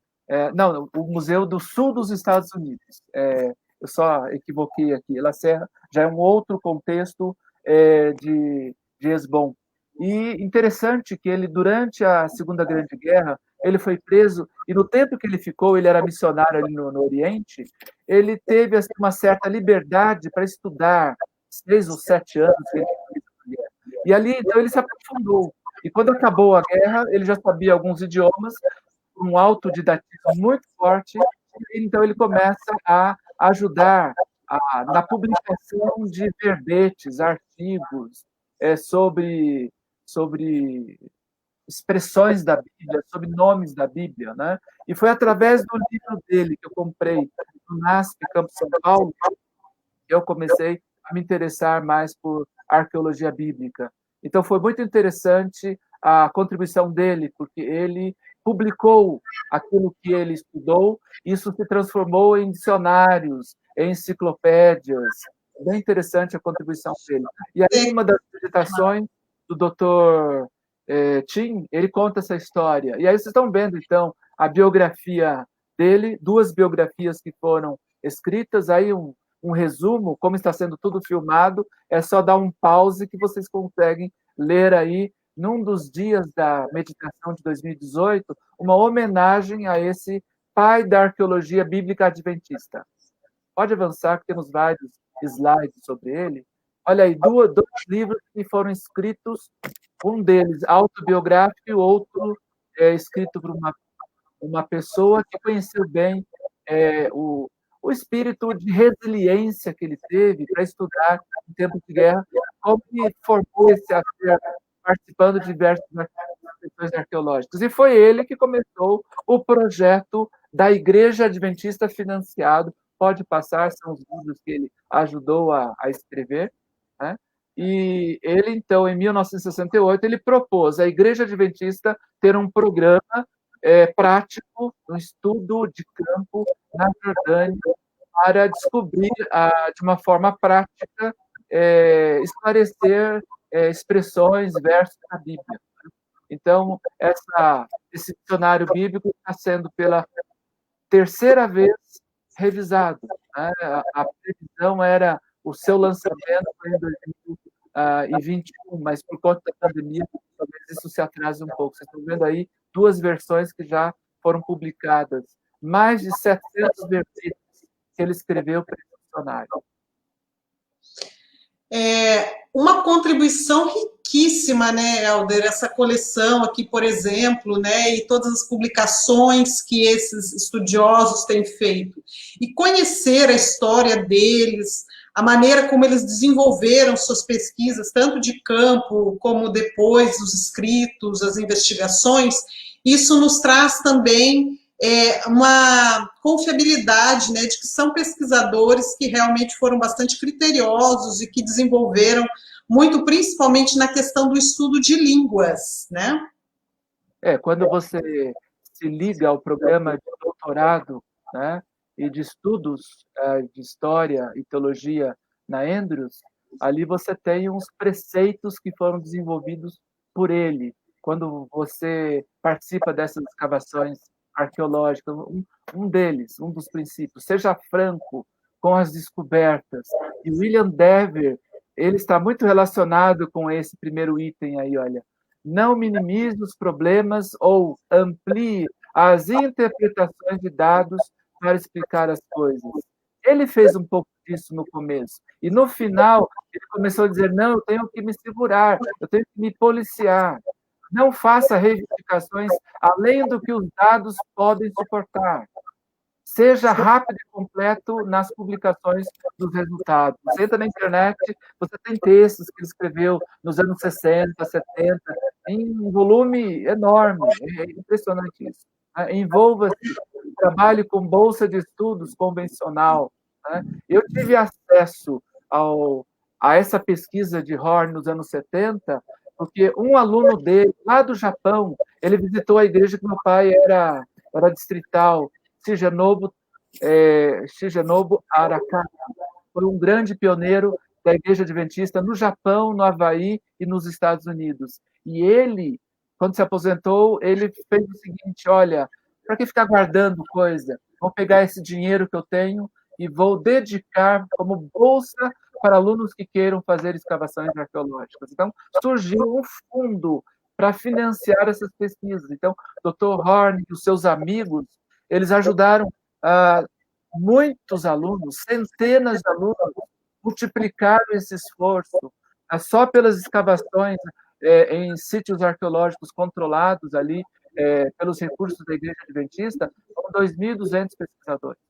Não, o Museu do Sul dos Estados Unidos. Eu só equivoquei aqui. La Serra já é um outro contexto de Esbom. E interessante que ele, durante a Segunda Grande Guerra, ele foi preso, e no tempo que ele ficou, ele era missionário ali no Oriente, ele teve assim, uma certa liberdade para estudar, 6 ou 7 anos que ele ficou. E ali, então, ele se aprofundou. E quando acabou a guerra, ele já sabia alguns idiomas, um autodidatismo muito forte, e então ele começa a ajudar na publicação de verbetes, artigos sobre expressões da Bíblia, sobre nomes da Bíblia, né? E foi através do livro dele que eu comprei no NASP Campo São Paulo que eu comecei a me interessar mais por arqueologia bíblica. Então foi muito interessante a contribuição dele, porque ele publicou aquilo que ele estudou, isso se transformou em dicionários, em enciclopédias. Bem interessante a contribuição dele. E aí, uma das meditações do Dr. Tim, ele conta essa história. E aí vocês estão vendo, então, a biografia dele, 2 biografias que foram escritas, aí um resumo, como está sendo tudo filmado, é só dar um pause que vocês conseguem ler aí, num dos dias da meditação de 2018, uma homenagem a esse pai da arqueologia bíblica adventista. Pode avançar, que temos vários slides sobre ele. Olha aí, 2 livros que foram escritos, um deles autobiográfico e o outro escrito por uma pessoa que conheceu bem o espírito de resiliência que ele teve para estudar em tempos de guerra, como ele formou esse acervo participando de diversas instituições arqueológicas. E foi ele que começou o projeto da Igreja Adventista financiado. Pode passar, são os livros que ele ajudou a escrever, né? E ele, então, em 1968, ele propôs à Igreja Adventista ter um programa prático, um estudo de campo na Jordânia, para descobrir, de uma forma prática, esclarecer expressões, versos da Bíblia. Então, esse dicionário bíblico está sendo, pela 3ª vez, revisado, né? A previsão era o seu lançamento em 2021, mas por conta da pandemia, talvez isso se atrase um pouco. Vocês estão vendo aí 2 versões que já foram publicadas, mais de 700 verbetes que ele escreveu para esse dicionário. Uma contribuição riquíssima, né, Helder, essa coleção aqui, por exemplo, né, e todas as publicações que esses estudiosos têm feito. E conhecer a história deles, a maneira como eles desenvolveram suas pesquisas, tanto de campo, como depois os escritos, as investigações, isso nos traz também uma confiabilidade, né, de que são pesquisadores que realmente foram bastante criteriosos e que desenvolveram muito, principalmente na questão do estudo de línguas, né? Quando você se liga ao programa de doutorado, né, e de estudos de história e teologia na Andrews, ali você tem uns preceitos que foram desenvolvidos por ele. Quando você participa dessas escavações arqueológicas, um deles, um dos princípios, seja franco com as descobertas. E William Dever, ele está muito relacionado com esse primeiro item aí, olha. Não minimize os problemas ou amplie as interpretações de dados para explicar as coisas. Ele fez um pouco disso no começo. E no final, ele começou a dizer: não, eu tenho que me segurar, eu tenho que me policiar. Não faça reivindicações além do que os dados podem suportar. Seja rápido e completo nas publicações dos resultados. Você entra na internet, você tem textos que ele escreveu nos anos 60, 70, em um volume enorme. É impressionante isso. Envolva-se, trabalhe com bolsa de estudos convencional. Eu tive acesso a essa pesquisa de Horn nos anos 70, porque um aluno dele, lá do Japão, ele visitou a igreja que meu pai era distrital, Shigenobu Arakawa, foi um grande pioneiro da Igreja Adventista no Japão, no Havaí e nos Estados Unidos. E ele, quando se aposentou, ele fez o seguinte: olha, para que ficar guardando coisa? Vou pegar esse dinheiro que eu tenho e vou dedicar como bolsa para alunos que queiram fazer escavações arqueológicas. Então, surgiu um fundo para financiar essas pesquisas. Então, o Dr. Horn e os seus amigos, eles ajudaram muitos alunos, centenas de alunos, multiplicaram esse esforço só pelas escavações em sítios arqueológicos controlados ali pelos recursos da Igreja Adventista, são 2.200 pesquisadores.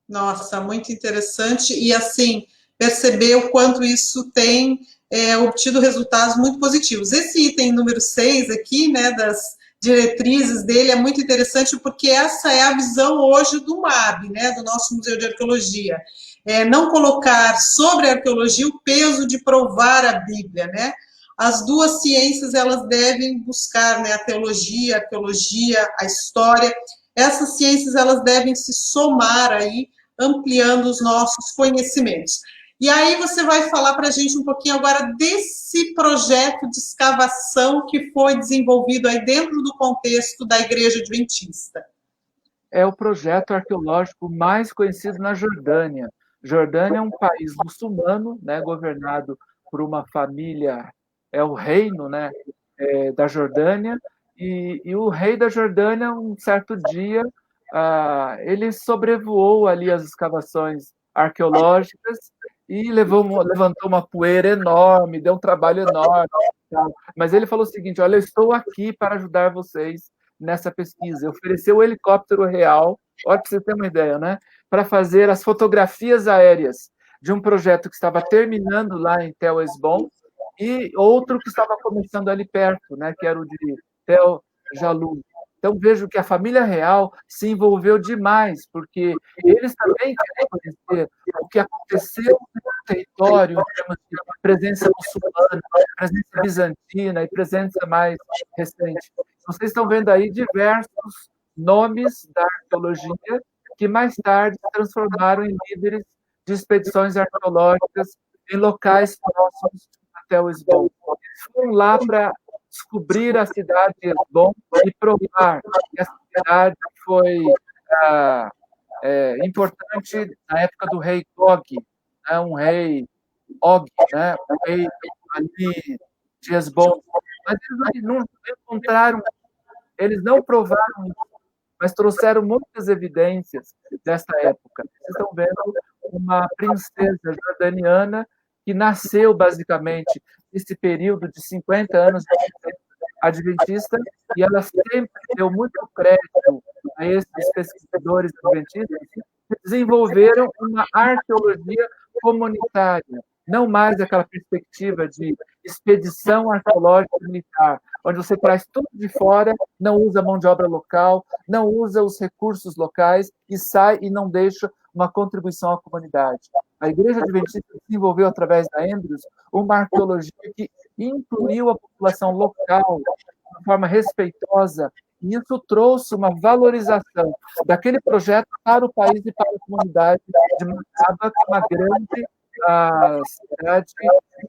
Nossa, muito interessante. E, assim, perceber o quanto isso tem obtido resultados muito positivos. Esse item número 6 aqui, né, das diretrizes dele, é muito interessante porque essa é a visão hoje do MAB, né, do nosso Museu de Arqueologia. Não colocar sobre a arqueologia o peso de provar a Bíblia, né? As duas ciências, elas devem buscar, né, a teologia, a arqueologia, a história. Essas ciências, elas devem se somar aí, ampliando os nossos conhecimentos. E aí você vai falar para a gente um pouquinho agora desse projeto de escavação que foi desenvolvido aí dentro do contexto da Igreja Adventista. É o projeto arqueológico mais conhecido na Jordânia. Jordânia é um país muçulmano, né, governado por uma família, é o reino, né, da Jordânia, e o rei da Jordânia, um certo dia, ele sobrevoou ali as escavações arqueológicas e levantou uma poeira enorme, deu um trabalho enorme. Mas ele falou o seguinte: olha, eu estou aqui para ajudar vocês nessa pesquisa. Ofereceu o helicóptero real, olha para você ter uma ideia, né? Para fazer as fotografias aéreas de um projeto que estava terminando lá em Tel Esbon e outro que estava começando ali perto, né? Que era o de Tel Jalul. Então, vejo que a família real se envolveu demais, porque eles também querem conhecer o que aconteceu no território, em termos de presença muçulmana, presença bizantina e presença mais recente. Vocês estão vendo aí diversos nomes da arqueologia que mais tarde se transformaram em líderes de expedições arqueológicas em locais próximos até o Esbom. Eles foram lá para descobrir a cidade de Esbom e provar que essa cidade foi importante na época do rei Gog, né, um rei Og, né, um rei ali de Esbom. Mas eles não encontraram, eles não provaram isso, mas trouxeram muitas evidências dessa época. Vocês estão vendo uma princesa jordaniana que nasceu, basicamente, nesse período de 50 anos de adventista, e ela sempre deu muito crédito a esses pesquisadores adventistas que desenvolveram uma arqueologia comunitária, não mais aquela perspectiva de expedição arqueológica militar, onde você traz tudo de fora, não usa mão de obra local, não usa os recursos locais e sai e não deixa uma contribuição à comunidade. A Igreja Adventista desenvolveu, através da Andrews, uma arqueologia que incluiu a população local de forma respeitosa, e isso trouxe uma valorização daquele projeto para o país e para a comunidade de Macaba, que é uma grande cidade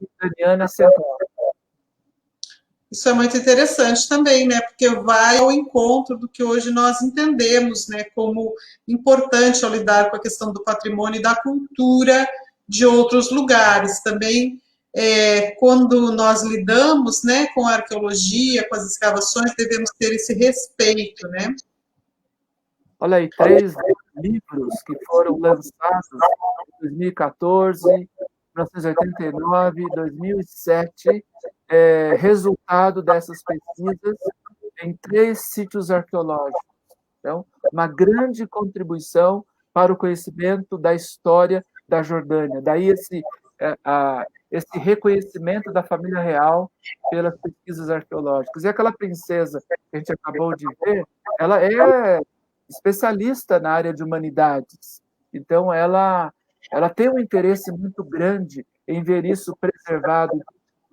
ucraniana central. Isso é muito interessante também, né? Porque vai ao encontro do que hoje nós entendemos, né? Como importante ao lidar com a questão do patrimônio e da cultura de outros lugares. Também, quando nós lidamos, né, com a arqueologia, com as escavações, devemos ter esse respeito, né? Olha aí, 3 livros que foram lançados em 2014, 1989, 2007, resultado dessas pesquisas em 3 sítios arqueológicos. Então, uma grande contribuição para o conhecimento da história da Jordânia. Daí esse reconhecimento da família real pelas pesquisas arqueológicas. E aquela princesa que a gente acabou de ver, ela é especialista na área de humanidades. Então, ela tem um interesse muito grande em ver isso preservado.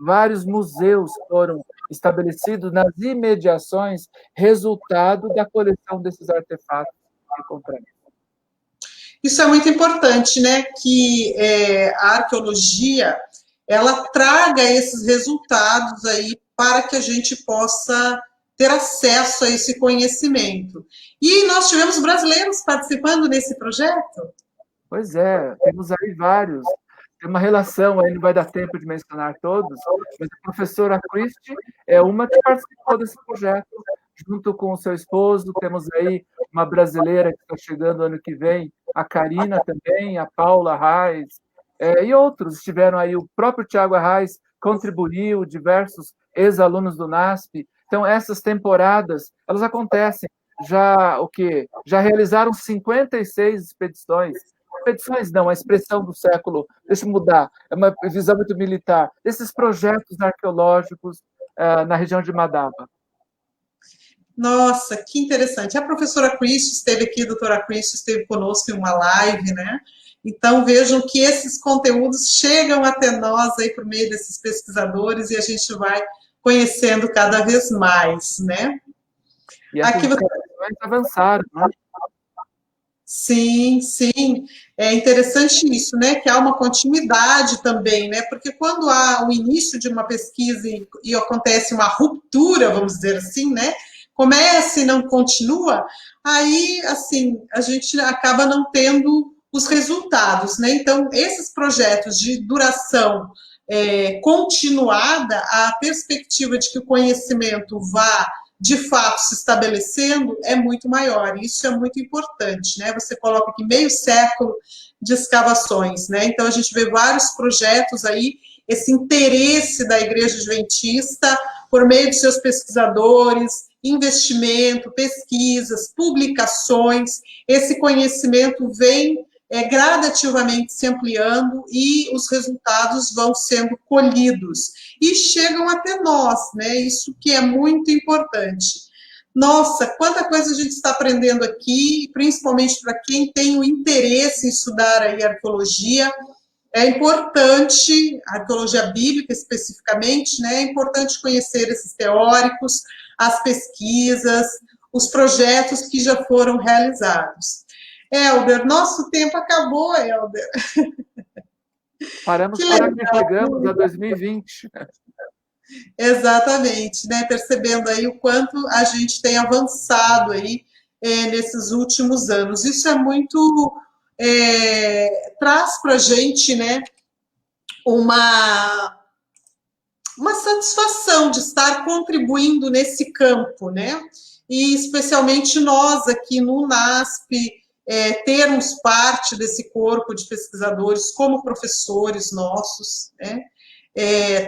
Vários museus foram estabelecidos nas imediações, resultado da coleção desses artefatos que encontramos. Isso é muito importante, né? Que a arqueologia ela traga esses resultados aí para que a gente possa ter acesso a esse conhecimento. E nós tivemos brasileiros participando desse projeto? Pois é, temos aí vários. Tem uma relação aí, não vai dar tempo de mencionar todos, mas a professora Christie é uma que participou desse projeto, junto com o seu esposo. Temos aí uma brasileira que está chegando ano que vem, a Karina também, a Paula Reis, e outros estiveram aí. O próprio Tiago Arraes contribuiu, diversos ex-alunos do NASP. Então, essas temporadas, elas acontecem. Já realizaram 56 expedições. Expedições não, a expressão do século, deixa eu mudar, é uma visão muito militar, desses projetos arqueológicos na região de Madaba. Nossa, que interessante. A professora Christie esteve aqui, a doutora Christie esteve conosco em uma live, né? Então, vejam que esses conteúdos chegam até nós aí por meio desses pesquisadores e a gente vai conhecendo cada vez mais, né? E as publicações avançaram, né? Sim, sim. É interessante isso, né? Que há uma continuidade também, né? Porque quando há o início de uma pesquisa e acontece uma ruptura, vamos dizer assim, né? Começa e não continua, aí, assim, a gente acaba não tendo os resultados, né? Então, esses projetos de duração continuada, a perspectiva de que o conhecimento vá de fato se estabelecendo é muito maior. Isso é muito importante, né? Você coloca aqui meio século de escavações, né? Então a gente vê vários projetos aí, esse interesse da Igreja Adventista por meio de seus pesquisadores, investimento, pesquisas, publicações, esse conhecimento vem gradativamente se ampliando e os resultados vão sendo colhidos e chegam até nós, né? Isso que é muito importante. Nossa, quanta coisa a gente está aprendendo aqui, principalmente para quem tem o interesse em estudar aí arqueologia. É importante, a arqueologia bíblica especificamente, né? É importante conhecer esses teóricos, as pesquisas, os projetos que já foram realizados. Helder, nosso tempo acabou, Helder. Paramos por aqui, chegamos a 2020. Exatamente, né? Percebendo aí o quanto a gente tem avançado aí nesses últimos anos. Isso é muito... traz para a gente, né, uma satisfação de estar contribuindo nesse campo, né? E especialmente nós aqui no NASP, termos parte desse corpo de pesquisadores como professores nossos, né?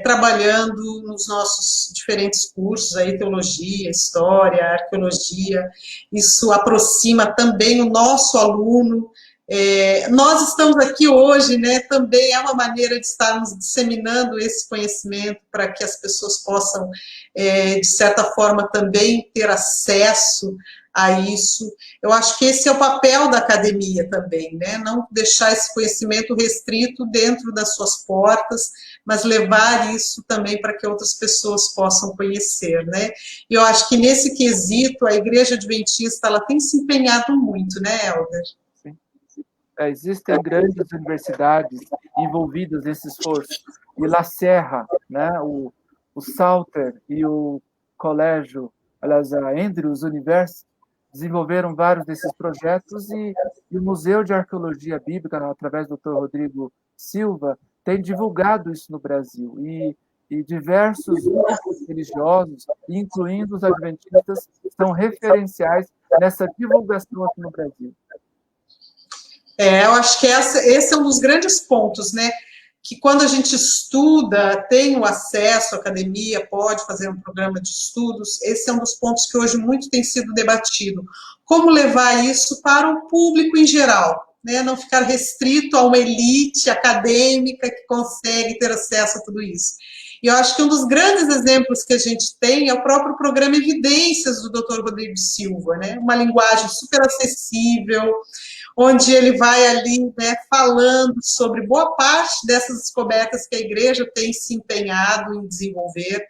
Trabalhando nos nossos diferentes cursos, aí, teologia, história, arqueologia. Isso aproxima também o nosso aluno Nós estamos aqui hoje, né, também é uma maneira de estarmos disseminando esse conhecimento para que as pessoas possam, de certa forma, também ter acesso a isso. Eu acho que esse é o papel da academia também, né, não deixar esse conhecimento restrito dentro das suas portas, mas levar isso também para que outras pessoas possam conhecer, né. E eu acho que nesse quesito a Igreja Adventista ela tem se empenhado muito, né, Helder? Existem grandes universidades envolvidas nesse esforço. E La Serra, né, o Salter e o colégio, aliás, a Andrews University, desenvolveram vários desses projetos e o Museu de Arqueologia Bíblica, através do Dr. Rodrigo Silva, tem divulgado isso no Brasil. E diversos grupos religiosos, incluindo os adventistas, são referenciais nessa divulgação aqui no Brasil. Eu acho que esse é um dos grandes pontos, né? Que quando a gente estuda, tem o acesso à academia, pode fazer um programa de estudos, esse é um dos pontos que hoje muito tem sido debatido. Como levar isso para o público em geral, né? Não ficar restrito a uma elite acadêmica que consegue ter acesso a tudo isso. E eu acho que um dos grandes exemplos que a gente tem é o próprio programa Evidências do Dr. Rodrigo Silva, né? Uma linguagem super acessível, onde ele vai ali, né, falando sobre boa parte dessas descobertas que a igreja tem se empenhado em desenvolver,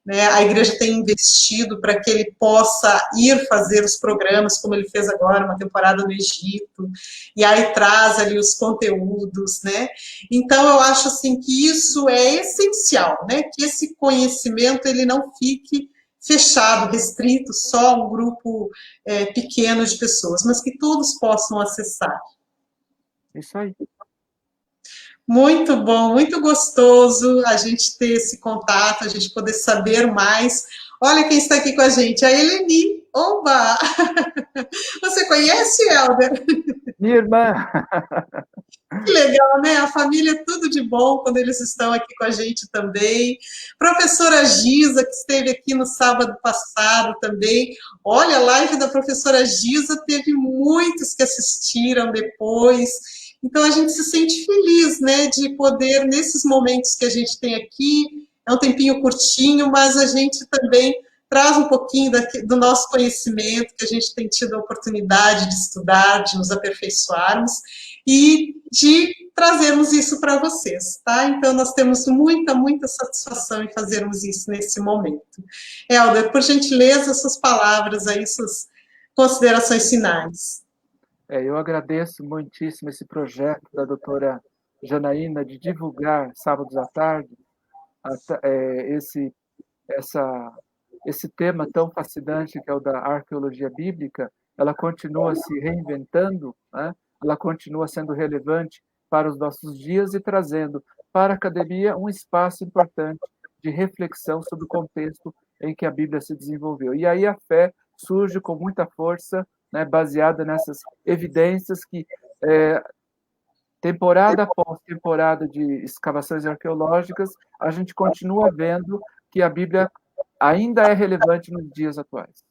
né, a igreja tem investido para que ele possa ir fazer os programas, como ele fez agora, uma temporada no Egito, e aí traz ali os conteúdos, né, então eu acho assim que isso é essencial, né, que esse conhecimento ele não fique fechado, restrito só a um grupo pequeno de pessoas, mas que todos possam acessar. Isso aí. Muito bom, muito gostoso a gente ter esse contato, a gente poder saber mais. Olha quem está aqui com a gente, a Eleni. Oba! Você conhece, Helder? Minha irmã! Que legal, né? A família é tudo de bom quando eles estão aqui com a gente também. Professora Giza, que esteve aqui no sábado passado também. Olha, a live da professora Giza teve muitos que assistiram depois. Então, a gente se sente feliz, né, de poder, nesses momentos que a gente tem aqui, é um tempinho curtinho, mas a gente também traz um pouquinho do nosso conhecimento, que a gente tem tido a oportunidade de estudar, de nos aperfeiçoarmos, e de trazermos isso para vocês, tá? Então, nós temos muita, muita satisfação em fazermos isso nesse momento. Helder, por gentileza, suas palavras aí, suas considerações finais. Eu agradeço muitíssimo esse projeto da doutora Janaína de divulgar sábados à tarde esse tema tão fascinante que é o da arqueologia bíblica. Ela continua se reinventando, né? Ela continua sendo relevante para os nossos dias e trazendo para a academia um espaço importante de reflexão sobre o contexto em que a Bíblia se desenvolveu. E aí a fé surge com muita força, né, baseada nessas evidências que, temporada após temporada de escavações arqueológicas, a gente continua vendo que a Bíblia ainda é relevante nos dias atuais.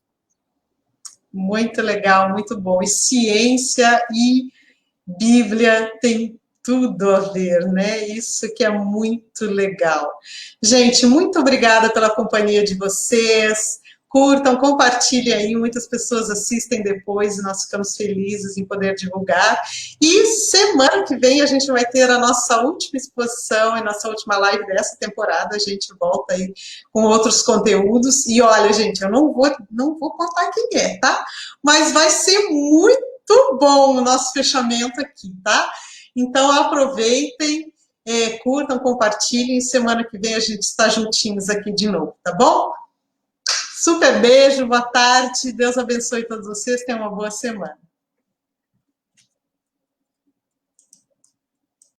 Muito legal, muito bom. E ciência e Bíblia tem tudo a ver, né? Isso que é muito legal. Gente, muito obrigada pela companhia de vocês. Curtam, compartilhem aí, muitas pessoas assistem depois e nós ficamos felizes em poder divulgar. E semana que vem a gente vai ter a nossa última exposição e nossa última live dessa temporada. A gente volta aí com outros conteúdos. E olha, gente, eu não vou contar quem é, tá? Mas vai ser muito bom o nosso fechamento aqui, tá? Então aproveitem, curtam, compartilhem. Semana que vem a gente está juntinhos aqui de novo, tá bom? Super beijo, boa tarde, Deus abençoe todos vocês, tenham uma boa semana.